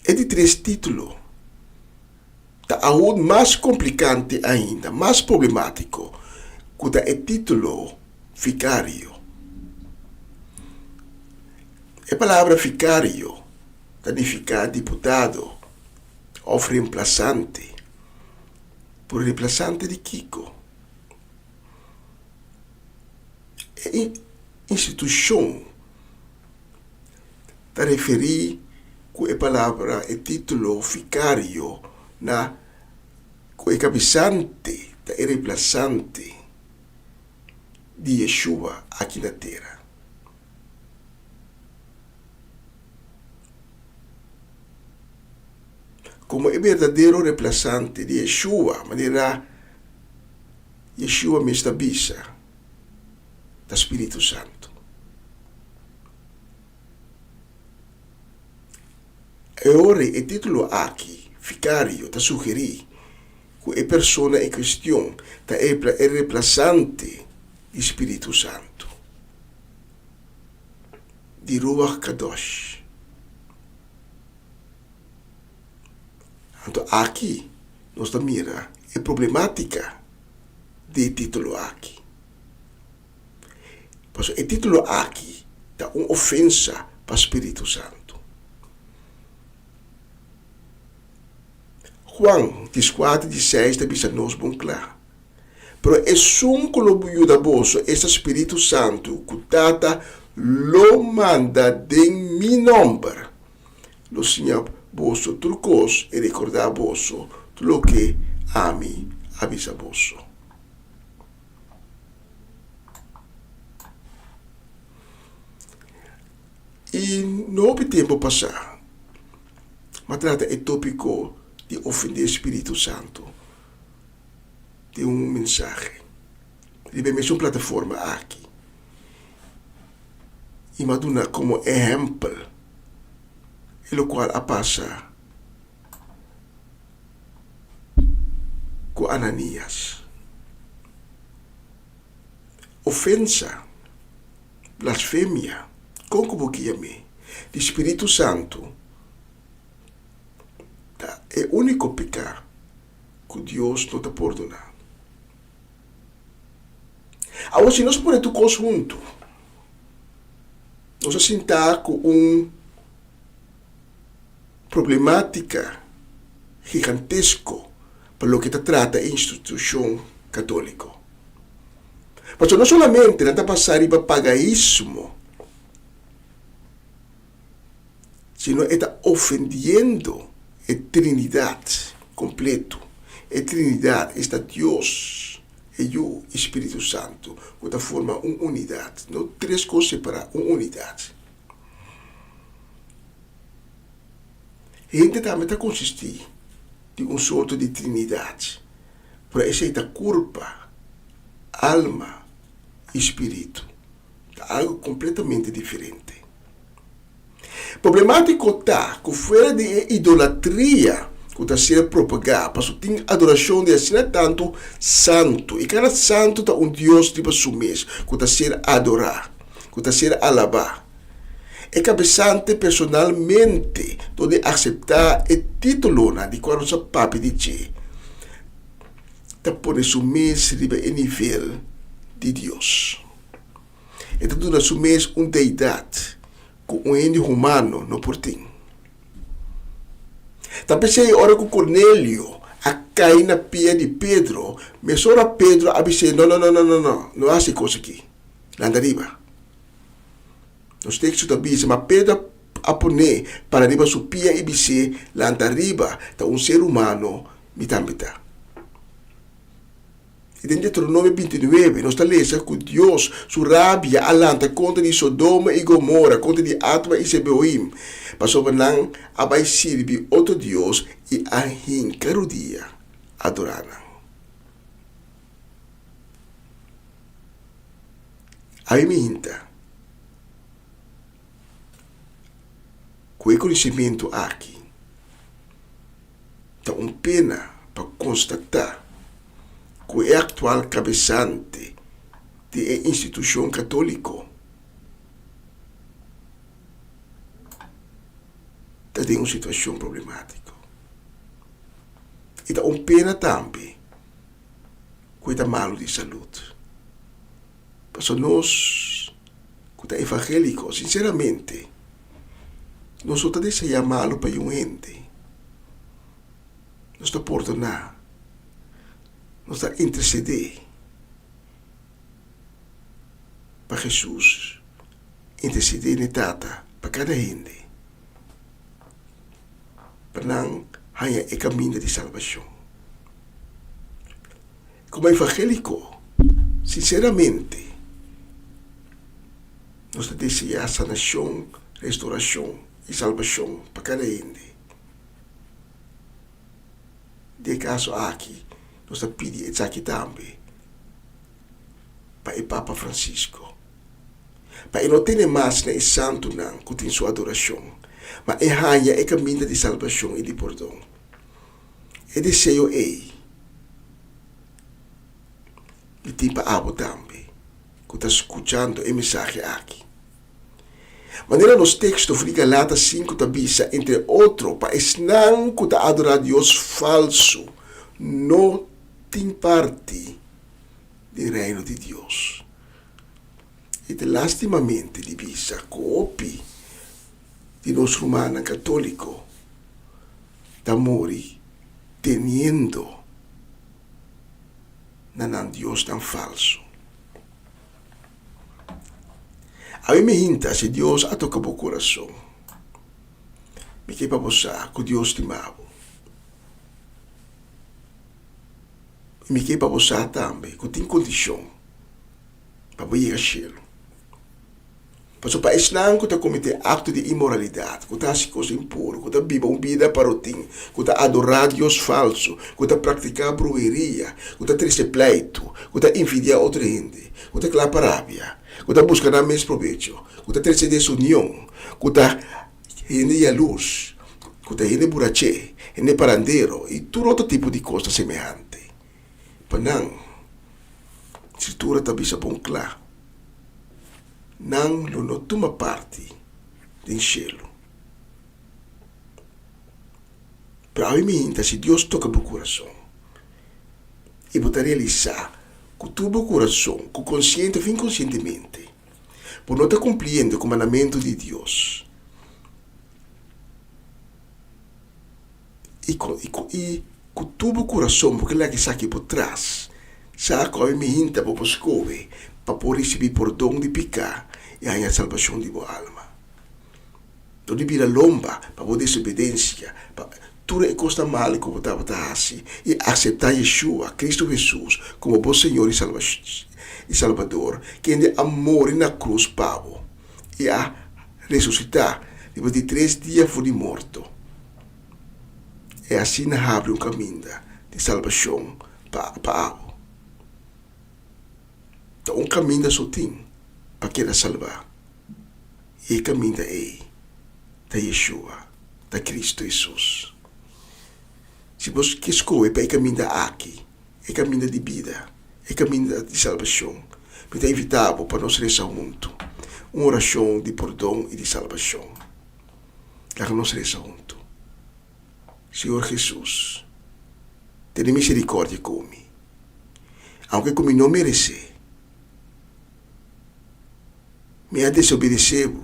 É de 3 títulos. Está aún mais complicante ainda, mais problemático, que é o título vicário. A palavra vicário significa deputado ou reemplazante, por reemplazante de Kiko. É instituição está referir com a palavra e título vicário na com o cabeçante, da reemplazante de Yeshua aqui na terra. Como é verdadeiro reemplazante de Yeshua, maneira Yeshua me estabiliza do Espírito Santo. E ora, o título aqui, vicário, está sugerir que a pessoa em questão é reemplazante do Espírito Santo, de Ruach Kadosh. Então, aqui, nós mira a problemática do título aqui. Pois o título aqui é uma ofensa para o Espírito Santo. Juan 14:16 também se nos bom claro. Pero é um colobuio da bolsa, esse Espírito Santo, que tata lo manda de mi nombre. Lo Senhor bolso trucos e recordar bolso tudo que ami avisa bolso. E não houve tempo passar, mas trata é tópico de ofender o Espírito Santo de mensagem. Ele uma plataforma aqui. E maduna como exemplo, o qual a passa com Ananias. Ofensa, blasfêmia, concuboquiame, de Espírito Santo, é o único pecado que Deus não te perdona. Agora, se nós podemos tocar junto, nós sentar com uma problemática gigantesca para o que se trata a instituição católica. Mas não solamente não passar para paganismo, sino está ofendendo a Trindade, completo. A Trinidade está Deus e o Espírito Santo, que forma uma unidade. Não três coisas separadas, uma unidade. A gente também está consistir de um sorto de Trinidade. Para essa é corpo, alma e espírito. Algo completamente diferente. Problemático está que fora de idolatria que está sendo propagada, porque tem adoração de assim tanto santo, e cada santo está um Deus tipo sumês, que está sendo adorado, que está sendo alabado. É cabeçante personalmente de aceitar o título de quando o papi diz, está pondo sumês em nível de Deus. Está dando sumês uma deidade, com um ente humano no portim. Também sei a hora que Cornélio a cair na pia de Pedro, mas ora Pedro disse, não há essa coisa aqui, lá arriba. Nos textos da Bíblia, mas Pedro apone para arriba sua pia e disse, lá arriba, está um ser humano, mitad. E em Deuteronômio 29, nós está lendo que Deus, sua rabia, alanta contra de Sodoma e Gomorra, contra de Atma e Seboim, passou não abai servir outro Deus e a hin cada dia adorar. Aí me hinta, com o conhecimento aqui, está pena para constatar que é atual cabeçante da instituição católica está em uma situação problemática. E está pena também que está mal de saúde. Porque nós, que está evangélicos, sinceramente, nós só desejamos malo para um ente. Nós está portando nada. Nós está interceder para Jesus, interceder na tata para cada gente, para não ganhar o caminho de salvação. Como evangélico, sinceramente, nós desejamos sanação, restauração e salvação para cada gente. De caso aqui, nós pedimos aqui também para o Papa Francisco. Para ele não ter mais nem santo não, que tem sua adoração, mas é ganha é caminho de salvação e de perdão. E desejo e tem para abo também, que está escutando a mensagem aqui. Maneira nos textos de Galatas 5 tabisa, entre outros, para não que está adorar Deus falso, não tem parte do reino de Deus. E lastimamente divisa copi de nós romano católico da mori teniendo nan Deus tão falso. A me hinta se Deus a toca o coração. Me que para você que Deus te amava. E me que para você também que tem condição para ir ao céu. Mas para ensinar que está cometer acto de imoralidade, que está se coisa impuro, que está viver uma vida parotim, que está adorar Deus falso, que está praticar brujeria, que está triste pleito, que está infidiar outra gente, que está clapar rábia, que está buscando mais proveito, que está triste desunião, que está indo à luz, que está indo burache, indo parandeiro e todo outro tipo de coisa semelhante. Para não, a escritura está bem bom claro. Não toma parte do cielo. Para mim, se Deus toca o coração e botar realizar com todo o coração, com consciente ou inconscientemente, por não estar cumprindo o mandamento de Deus e com todo o coração, porque ele é que está aqui por trás, sabe que eu me hinta para escove para poder receber perdão de pecar e ganhar salvação de boa alma. Não devia lomba para poder desobediência, tudo é costa mal como estava assim e aceitar Yeshua, Cristo Jesus, como bom Senhor e Salvador, que é amor na cruz pago e a ressuscitar depois de 3 dias foi morto. E assim abre caminho de salvação para então caminho só tem para querer salvar. E o caminho da Yeshua, da Cristo Jesus. Se você quer escolher para o caminho da aqui, o caminho de vida, o caminho de salvação, me é invitável para nós rezar juntos uma oração de perdão e de salvação. Lá que nós rezamos juntos. Senhor Jesus, tenha misericórdia comigo, aunque como não merece, me ha desobedecido,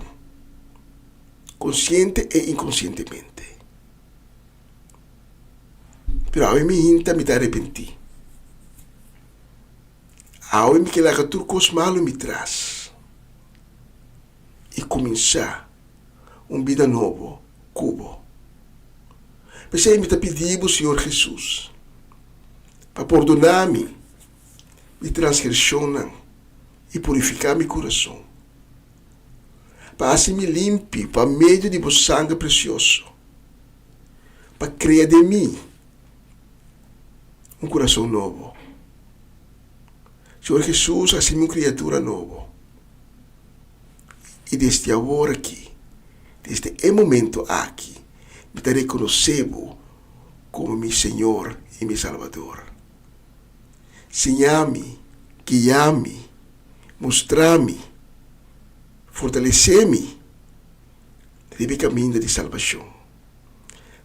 consciente e inconscientemente. Pero ahora me hinta me arrepenti. Ahora me que la tudo cos malo me traz. E começar vida novo, cubo. Mas aí me está pedindo, Senhor Jesus, para perdonar-me, me transgressão e purificar meu coração. Para assim me limpe, para meio de vosso sangue precioso. Para criar de mim coração novo. Senhor Jesus, assim uma criatura nova. E desde agora aqui, desde o momento aqui, me te reconhecendo como meu Senhor e meu Salvador. Ensinar-me, guiar-me, mostrar-me, fortalecer-me nesse caminho de salvação.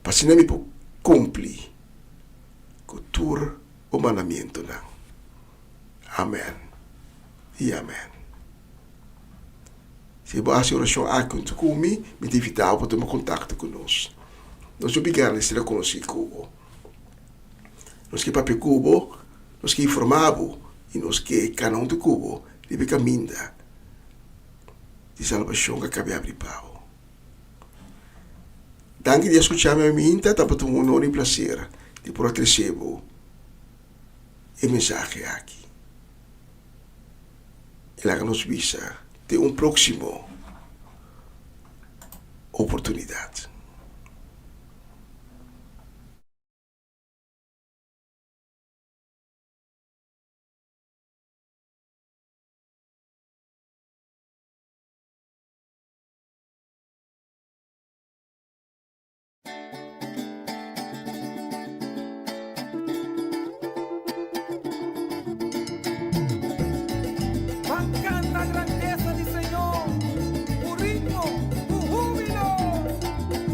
Para assim me cumprir com todo o mandamento. Amém e amém. Se você oração aqui comigo, me invitar para tomar contato conosco. Nós obrigamos a estar conosco. Nós que papel cubo, nós que informavo e nós que canão de cubo deve caminhar de salvação que acaba de abrir pau. Danke de escutar minha minta, tá para um honor e prazer de poder receber o mensagem aqui. E lá que nos visa ter próximo oportunidade. Canta grandeza del Señor, un ritmo, un júbilo.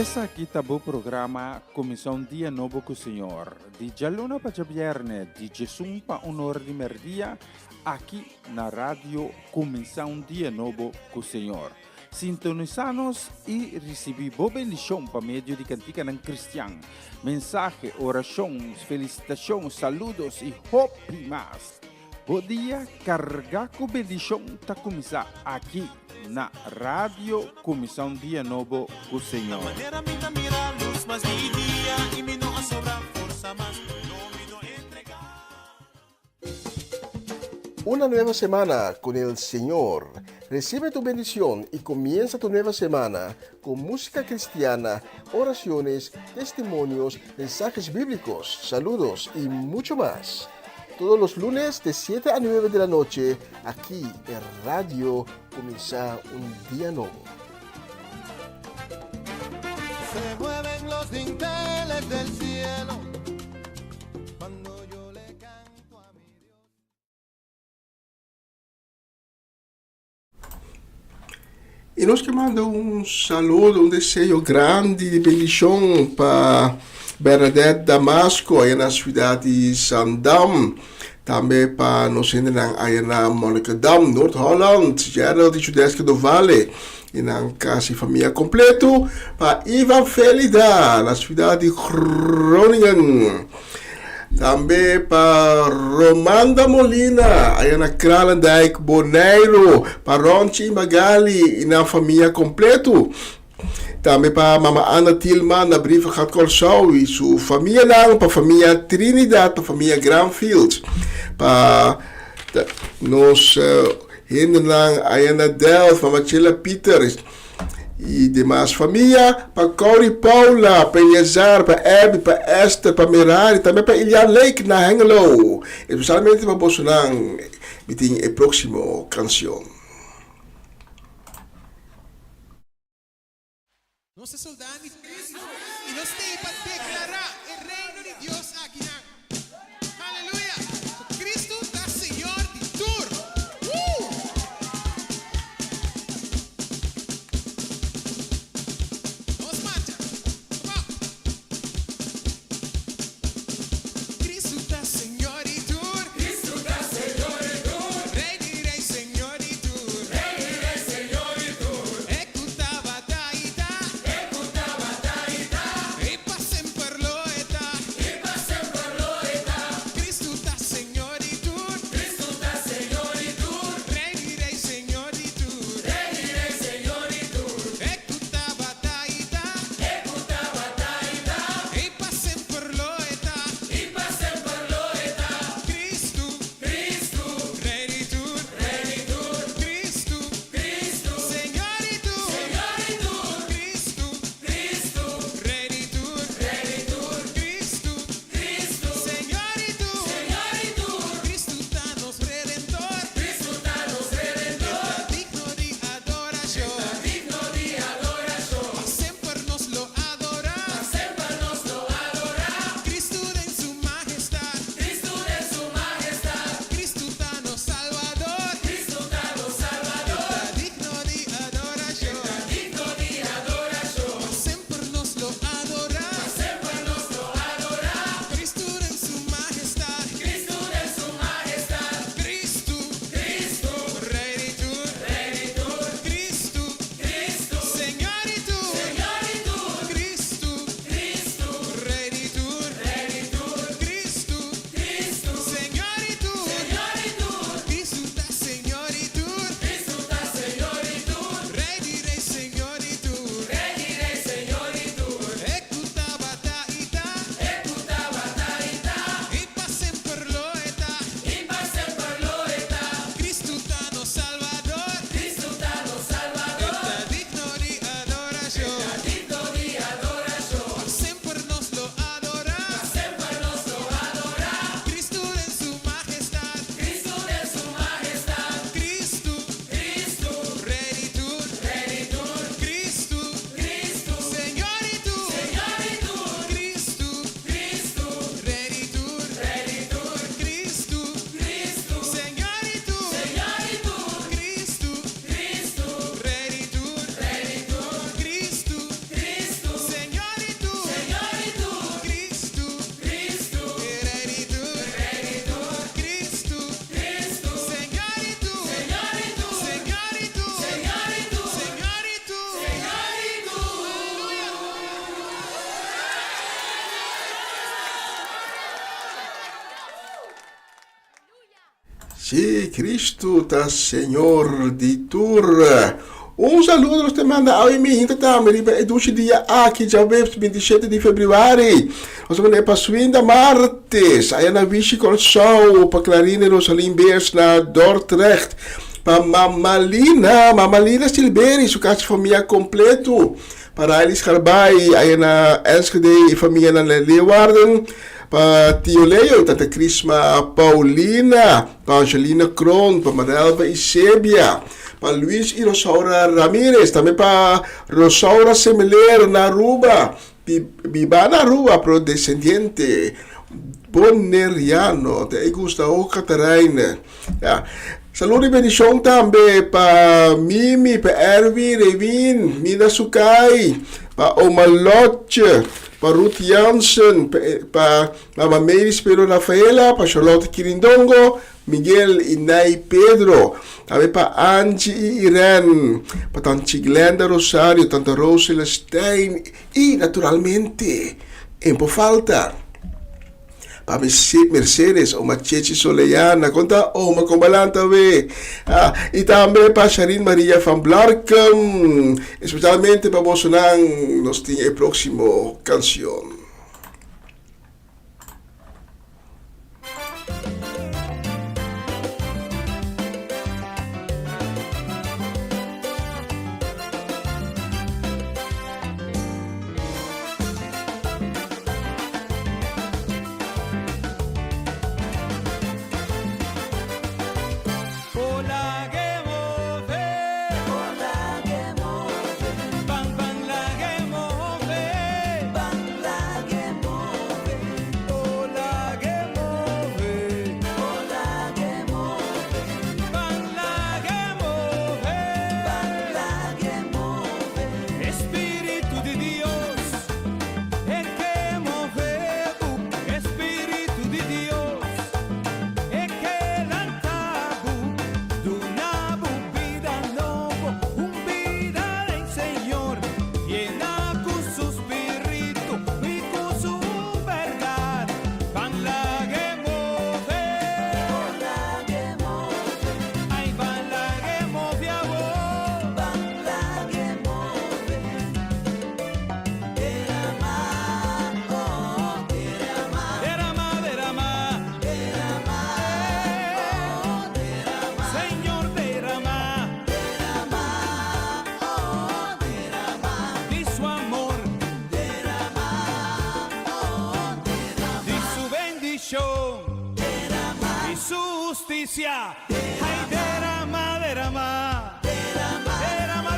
Essa aqui tá o programa Comissão Dia Novo com o Senhor. De Jaluna para Viernes, de Jesus para Honor de Merdia, aqui na rádio Comissão Dia Novo com o Senhor. Sintonizanos e recebi boa bendição para meio de cantiga ng Cristian. Mensagem, orações, felicitações, saludos e hope mais. Bom dia, carga com bendição tá começar aqui na Rádio Comissão Dia Novo com o Senhor. Una nueva semana con el Señor. Recibe tu bendición y comienza tu nueva semana con música cristiana, oraciones, testimonios, mensajes bíblicos, saludos y mucho más. Todos los lunes de 7 a 9 de la noche, aquí en Radio Comienza un Día Nuevo. Se mueven los dinteles del cielo cuando yo le canto a mi Dios. E nós que mandamos saludo, desejo grande de bendição para Bernadette Damasco, aí na cidade de Zandam. Também para nós aí na Monnikendam, Noord-Holland, Gerald de Judeska do Vale. E na casa e família completo. Para Ivan Felida, na cidade de Groningen. Também para Romanda Molina, aí na Kralendijk, Bonaire. Para Ronchi Magali e na família completo. Também para Mama Ana Tilman, na Brief gaat Corsau, e sua família lang, para a família Trinidad, para a família Granfield, para nós lang, aí na Delft, para Machila Peters, e demais família, para Corey Paula, para Eliazar, para Abby, para Esther, para Mirari, também para Ilian Lake, na Hengelo, especialmente para Bolsonaro, meeting a próximo canção. Nossa saudade de Cristo e nós temos para declarar o reino de Deus aqui. Aleluia! Cristo está Senhor de tudo. Vamos marcha. Cristo está Senhor de tudo. Cristo está Senhor de tudo. Rei de reis, Senhor de tudo. Rei de reis, Senhor de tudo. Ecutava Taita. Ecutava Sí, Cristo está Senhor de tur. Um saludo nós te manda ao emihinta também, eduche dia aqui, já vemos 27 de fevereiro. Nós vamos para Suinda martes, aí na Vichy Corso, para Clarine Rosalim Beers na Dordrecht, para Mamalina Silberi, sua casa de família completo, para Alice Carbai, aí na Enschede, família na Leeuwarden, para Tio Leo, Tanta Crisma Paulina, para Angelina Kroon, para Madelva Isebia, para Luis e Rosaura Ramirez, também para Rosaura Semeler na Aruba, Biba na Aruba, pro descendiente Boneriano, te gusta o Catarina. Saludo e bendição também para Mimi, para Erwin, Revin, Mina Sukai, para Omaloche, para Ruth Jansen, para Mama Mary Spiro Rafaela, para Charlotte Quirindongo, Miguel e Nay Pedro, também para Angie e Irene, para Tante Glenda Rosario, Tante Rosela Stein e, naturalmente, em por falta, para Mercedes, uma Chechi Soleiana, conta uma combalanta ve, e também para Sharin Maria van Blarken, especialmente para Bolsonaro, nós temos a próxima canção. justicia. Ay, derrama, derrama, derrama, derrama,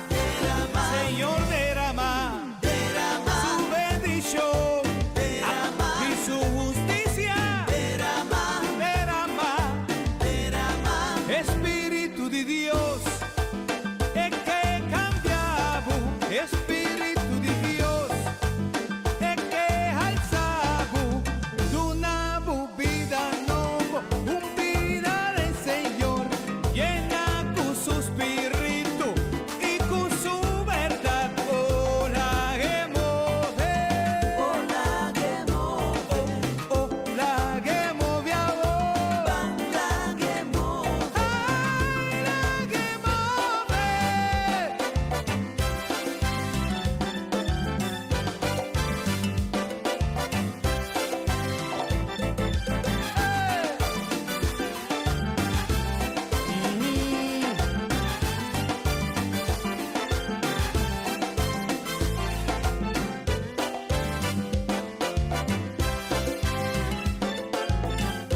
derrama, Señor, derrama, derrama su bendición, derrama y su justicia, derrama, derrama, derrama, Espíritu de Dios, es que cambiaba, Espíritu de Dios, es que alzaba una vida nueva, una vida del Señor, llena con su espíritu y con su verdad. Oh, la gemove, oh, la gemove, oh, la gemove, la gemove, ay, la gemove.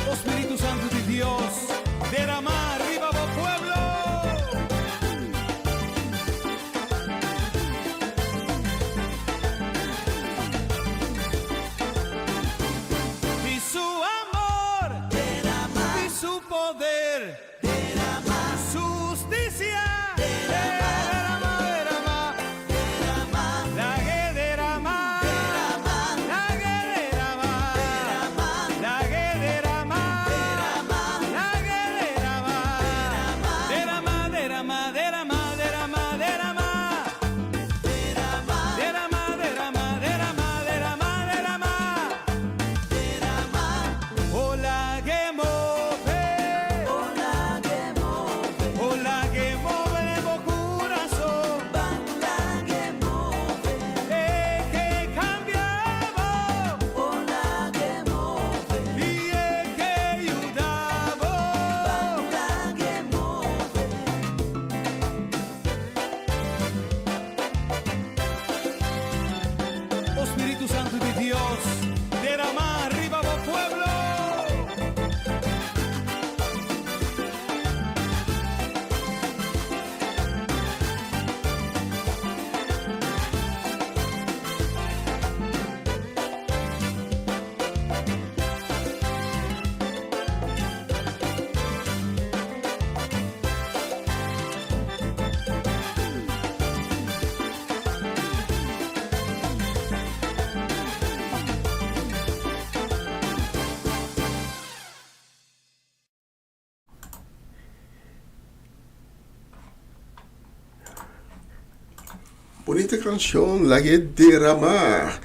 Oh, Espíritu Santo de Dios, derrama arriba, oh pueblo. Y su amor, y su poder, su justicia, derrama, derrama, la que derrama, la que derrama, la que derrama, la que derrama, derrama, derrama, derrama, derrama, derrama, derrama, derrama, derrama, derrama, oh, la que move, bonita canción, la que derrama.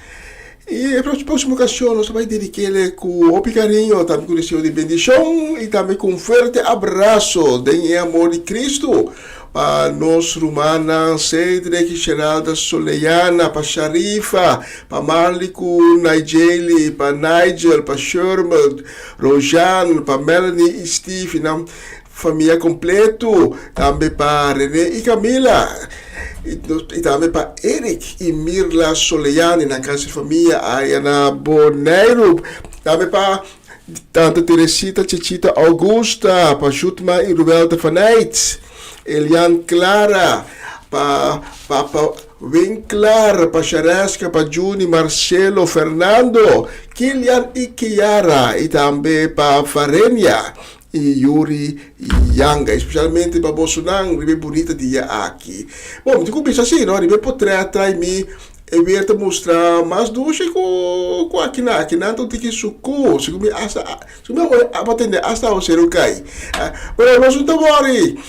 E a próxima canção nós vamos dedicar com o carinho, também com o desejo de bendição e também com um forte abraço de amor de Cristo para nós Romana, Cedric, Geralda Soleiana, para Sharifa, para Marlico, Nigeli, para Nigel, para Sherman, Rojan, para Melanie e Steve, na família completo, também para René e Camila. E também para Eric e Mirla Soleiani na casa de família Ayana Boneiro, também para Tanta Teresita, Chichita Augusta, para Jutma e Ruelda Fanait, Elian Clara, para Winkler, para Charesca, para Juni, Marcelo, Fernando, Kilian e Kiara, e também para Farenia e Yuri Yanga, especialmente para Bolsonaro, ribe bonita dia aqui. Bom, de começar assim, não, ribe potrei atrair me e ver te mostrar mais doce com aqui não tem que suco, se me asa, se me abatende hasta o ser ok. Mas nós não estamos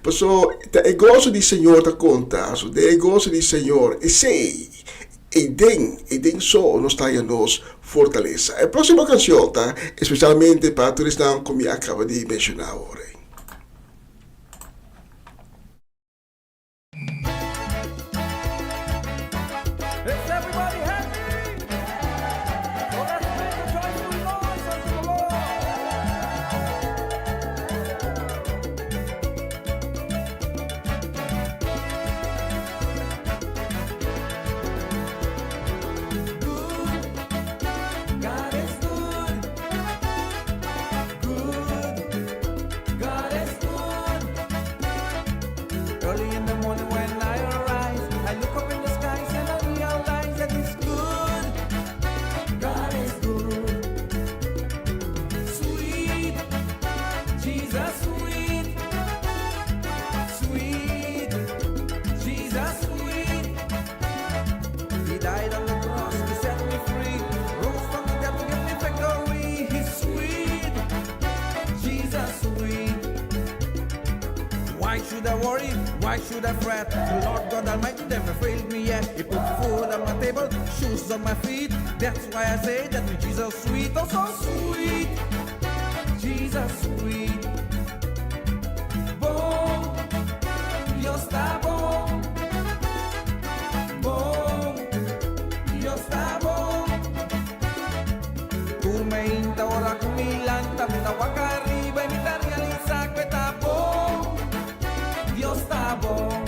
passou é gosto de Senhor ta conta, so de gosto de Senhor e sei e den só nos está nos fortaleza. A próxima canção, tá? Especialmente para todos que como eu acabo de mencionar agora. Is everybody happy? So let's make a joyful noise unto the Lord. God is good. Good. God is good. Early in the morning when I arise, I look up in the skies and I realize that He's good. God is good. Sweet, Jesus sweet. Sweet, Jesus sweet. He died on the cross to set me free. Rose from the dead to give me victory. He's sweet, Jesus sweet. Why should I worry? Why should I fret? The Lord God Almighty never failed me yet. He put food on my table, shoes on my feet. That's why I say that with Jesus sweet, oh so sweet. Jesus sweet. Bom, Dios está bom. Bom, Dios está bom. Turmenta ora kumilanta, minawaka arriba y mitad realiza que está bom. Dios está bom.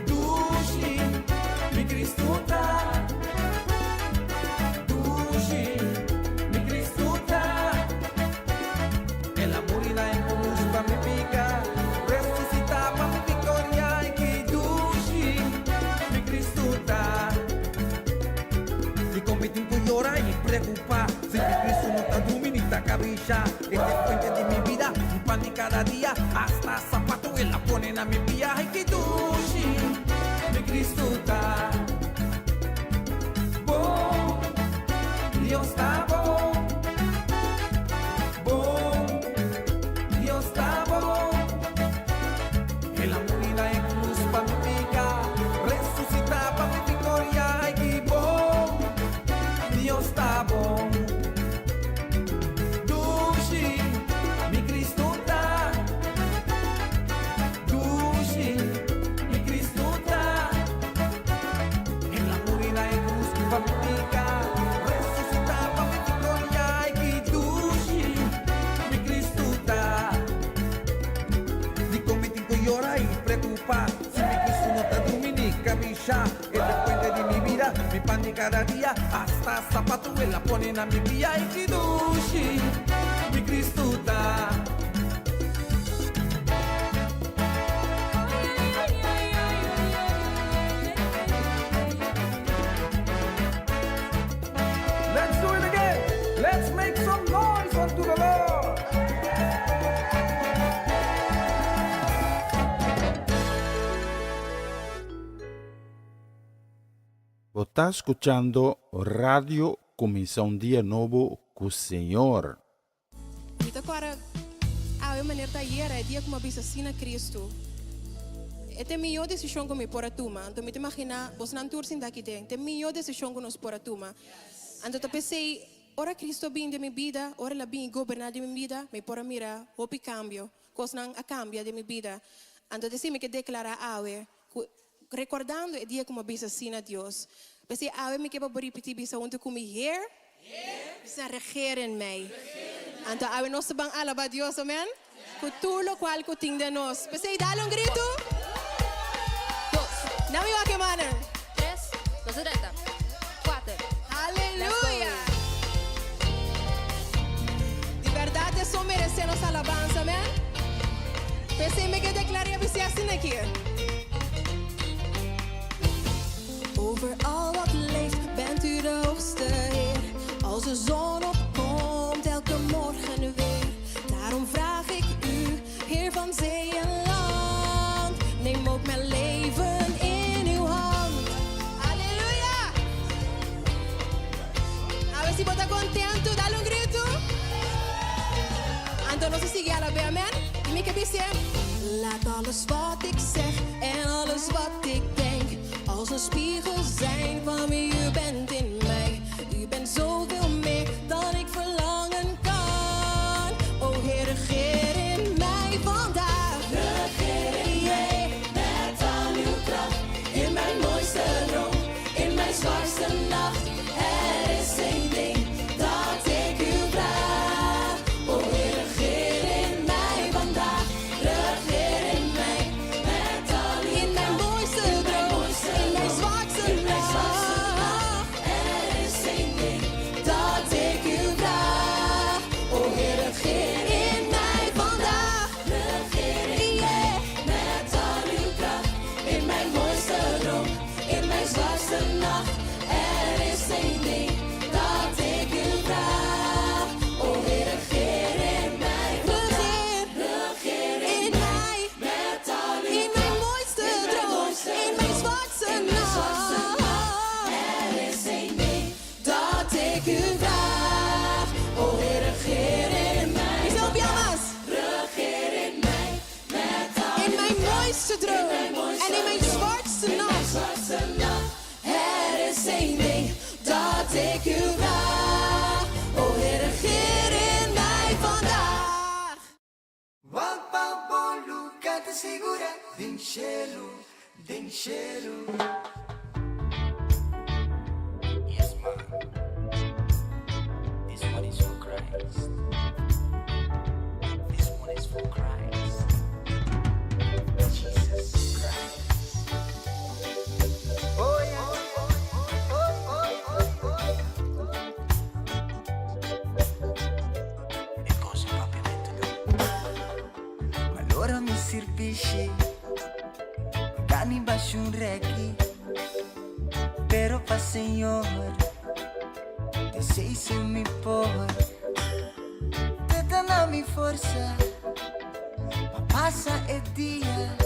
Dushi, mi Cristo está. Dushi, mi Cristo está. En la morirá en cruz pa' mi pica, resucita pa' mi victoria y que dushi, mi Cristo está. Y con mi tiempo llora y preocupa, si mi Cristo no está dominita cabeza, este fuente de mi vida, mi pan de cada día, hasta zapato él la ponen a mi pía, y que dushi, mi Cristo está. Bom, Dios está bom. Bom, Dios está bom. En la morirá en cruz pa' mi pica, resucita pa' mi victoria, y que bom, Dios está bom. Dushi, mi Cristo está. Dushi, mi Cristo está. En la morirá en cruz pa' mi pica, resucita pa' mi victoria, y que dushi, mi Cristo está. Di con mi tiempo llora y preocupa, si mi Cristo no está dominica bisha, es el puente de mi vida, mi pan de cada día, hasta zapato él la ponen a mi pía, y que dushi, mi Cristo está. Let's do it again. Let's make some noise unto the Lord. Você está escutando Radio Começa um Dia Novo com o Senhor. Então agora, a maneira da era é dia como a Cristo. é minha decisão que me por a tuma. Então me te imagina, você não tursin daqui dentro. É minha decisão que nos por a tuma. Então eu pensei, ora Cristo bem de minha vida, ora la bem governar de minha vida, me por a mira, hopi cambio, coisa não a cambia de minha vida. Então eu me que declarar awe, recordando o dia como bisa sina Deus. Pensei, awe me que para repetir bisa onde como here, bisa regeer in mij. Então awe nós bang alaba Deus, amen. Kutulo qual kuting de nós. Pensei, dá um grito. Não me vai queimar. 3, 2, 3, 4. Aleluia. De verdade, é só merecer nossa alabança, amen. Pensei, me que declarei a você assim aqui. Over al wat leeft bent u de hoogste Heer. Als de zon opkomt elke morgen weer. Daarom vraag ik u, Heer van zee en land. Neem ook mijn leven in uw hand. Aleluia. A ver si você está contento, dá um grito. Então nós seguimos a bem, amen. E me que dizer, Laat alles wat ik zeg en alles wat ik denk als een spiegel zijn van wie u bent in mij. U bent zoveel meer dan ik verlangen kan. O Heer, regeer in mij vandaag. Regeer in mij met al uw kracht. In mijn mooiste droom, in mijn zwaarste nacht. Er is één ding dat ik u vraag. O Heer, regeer in mij vandaag. Regeer in mij met al uw in mijn mooiste droom, in mijn zwaarste nacht. Er is één ding dat ik u vraag. O Heer, regeer in mij vandaag. Regeer in mij met al uw kracht. In mijn mooiste droom, in mijn zwaarste nacht. Er is één ding dat ik u vraag. O Heer, regeer in mij vandaag. Regeer in mij met al uw In mijn mooiste droom, in mijn zwaarste nacht. Er is één ding dat ik u vraag. O Heer, regeer in mij. Is op jamas. Regeer in mij met al In mijn mooiste droom en in mijn zwaarste nacht. Er is één ding dat ik u vraag. O Heer, regeer in mij vandaag. Wapapolu kata segura din cielo, din cielo. Yes, man. This one is for Christ. This one is for Christ. Jesus Christ. Oh yeah. E cose propriamente Ma allora mi servisce cani baixo un reggae. Pero pa Senhor, te sei se mi por. Te dá mi força. Ma passa e dia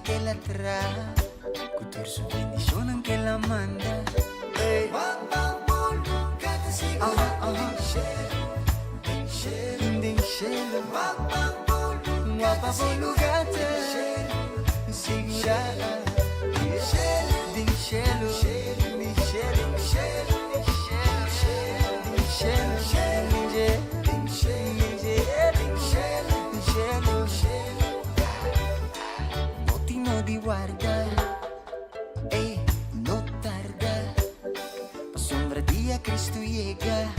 che la tra. Cutor su bendición che la manda. Hey. Din cielo, wapapolu kata segura. Din cielo, din cielo, din cielo, Bottino di guarda, ehi, non tarda. Sombra dia Cristo llega,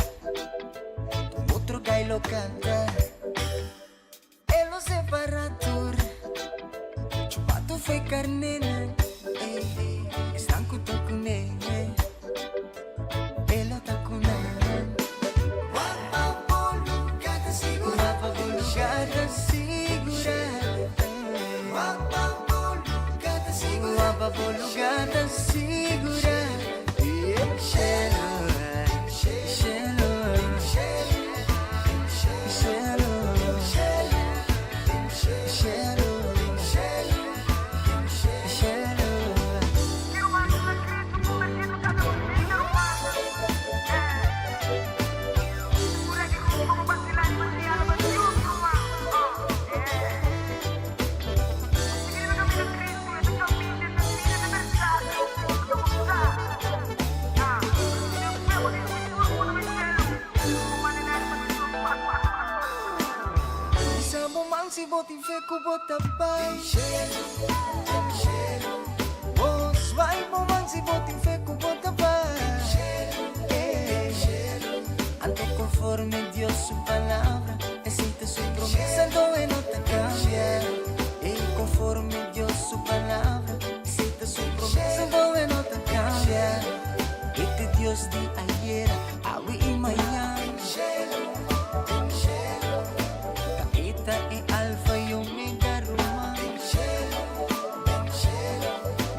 tu otro gallo canta. E lo separador, chupato fue carnena. Stanco tocco nene, e lo tocco nene. Wapapolu kata segura, wapapolu kata segura. Wapapolu kata segura, wapapolu kata segura. Cielo, cielo, cielo, botin feku botapai. Os vai moman si botin feku botapai. Ando conforme Dios su palabra, existe su promesa, no te cambia. Conforme Dios su palabra, existe su promesa, no te cambia. Este Dios de ayer, hoy y mañana. Capita y alfa y omega romano.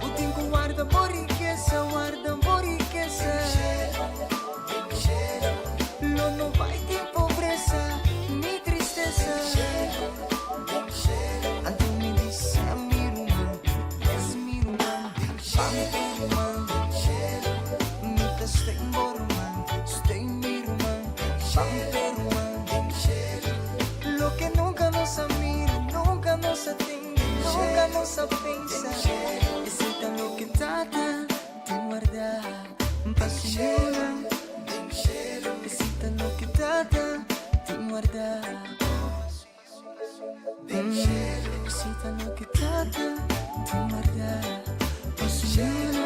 Putin guarda por riqueza, guarda por riqueza. Lo no hay de pobreza ni tristeza. Ante me dice a mi rumán, es mi rumán, pampe rumán. Nunca estoy rumán, estoy mi rumán, pampe rumán. Lo que nunca nos admira, nunca nos atiende, nunca nos pensa. Necesita lo que trata de guardar, pasiona. Necesita lo que trata de guardar. Necesita lo que trata de guardar. Pasiona.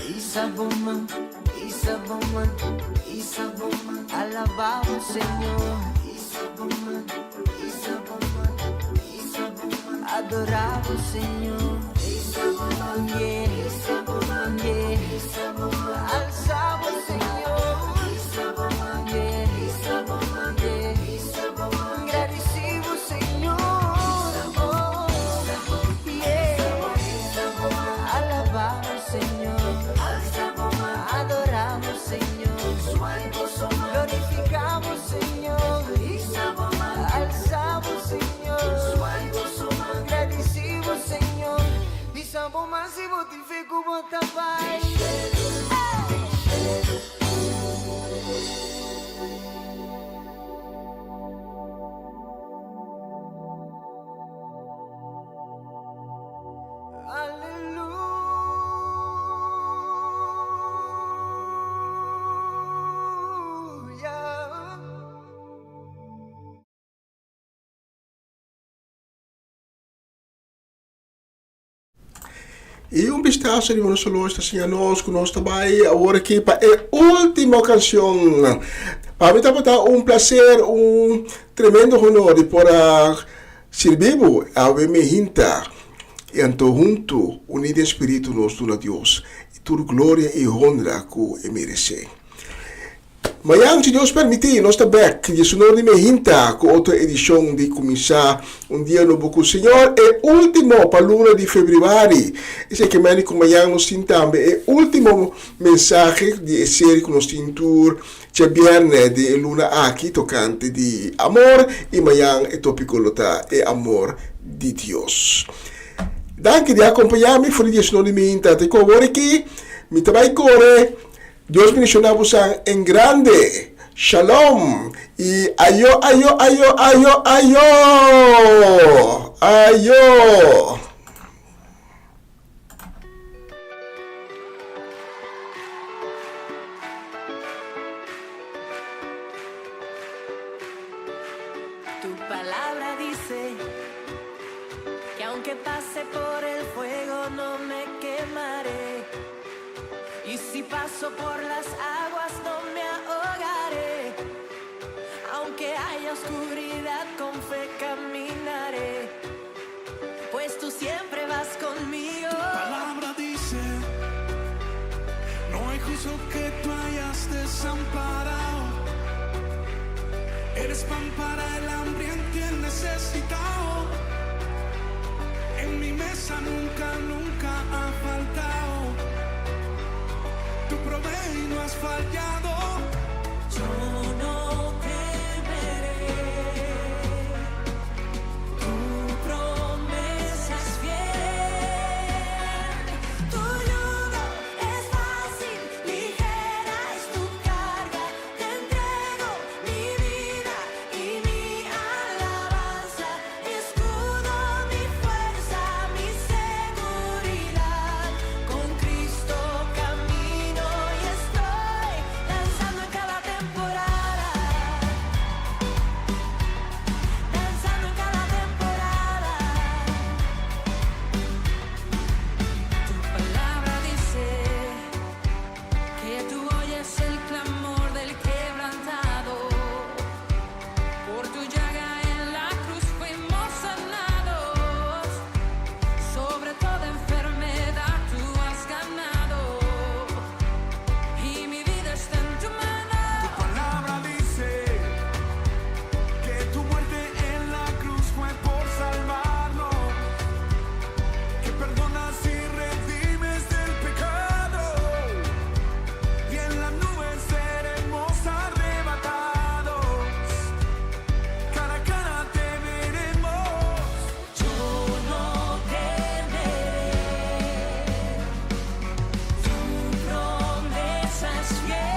Isaboman, Isaboman, Isaboman, alabado Señor. Isaboman, Isaboman, Isaboman, adorado Señor. Isaboman, yeah, Isaboman, yeah, Isaboman, alzado Señor. Isaboman, yeah, Isaboman, yeah, Isaboman, agradecido Señor. Oh, yeah, alabado Señor. Adoramos, Señor, glorificamos, Señor, alzamos, Señor, agradecemos, Señor, y sabemos más y botifico, botapai. E um vistazo de nosso loja está conosco, nós também agora aqui para a última canção. Para mim está um prazer, um tremendo honor de poder servir a minha hinta e então junto unido em espírito nós do Deus e toda glória e honra que merece. Amanhã, se Deus permitir, nós estamos back de Senhor de Mehinta com outra edição de começar dia novo com o Senhor. É o último para a luna de fevereiro. Esse que amanhã nós temos também é o último mensagem de série que nós temos tour de viernes de luna aqui tocante de amor e amanhã é tópico é amor de Deus. Danke de acompanhar-me, for de Senhor de Mehinta. Te agora aqui, me trabalho agora. Dios bendicionamos en grande. Shalom. Y ayo, ayo, ayo, ayo, ayo. Ayo. Tu palabra dice que aunque pase por el fuego no me quemaré. Y si paso por las aguas no me ahogaré. Aunque haya oscuridad con fe caminaré. Pues tú siempre vas conmigo. Tu palabra dice, no hay justo que tú hayas desamparado. Eres pan para el hambriento y el necesitado. En mi mesa nunca, nunca ha faltado. Tu provees y no has fallado. Yo no temeré. fiel.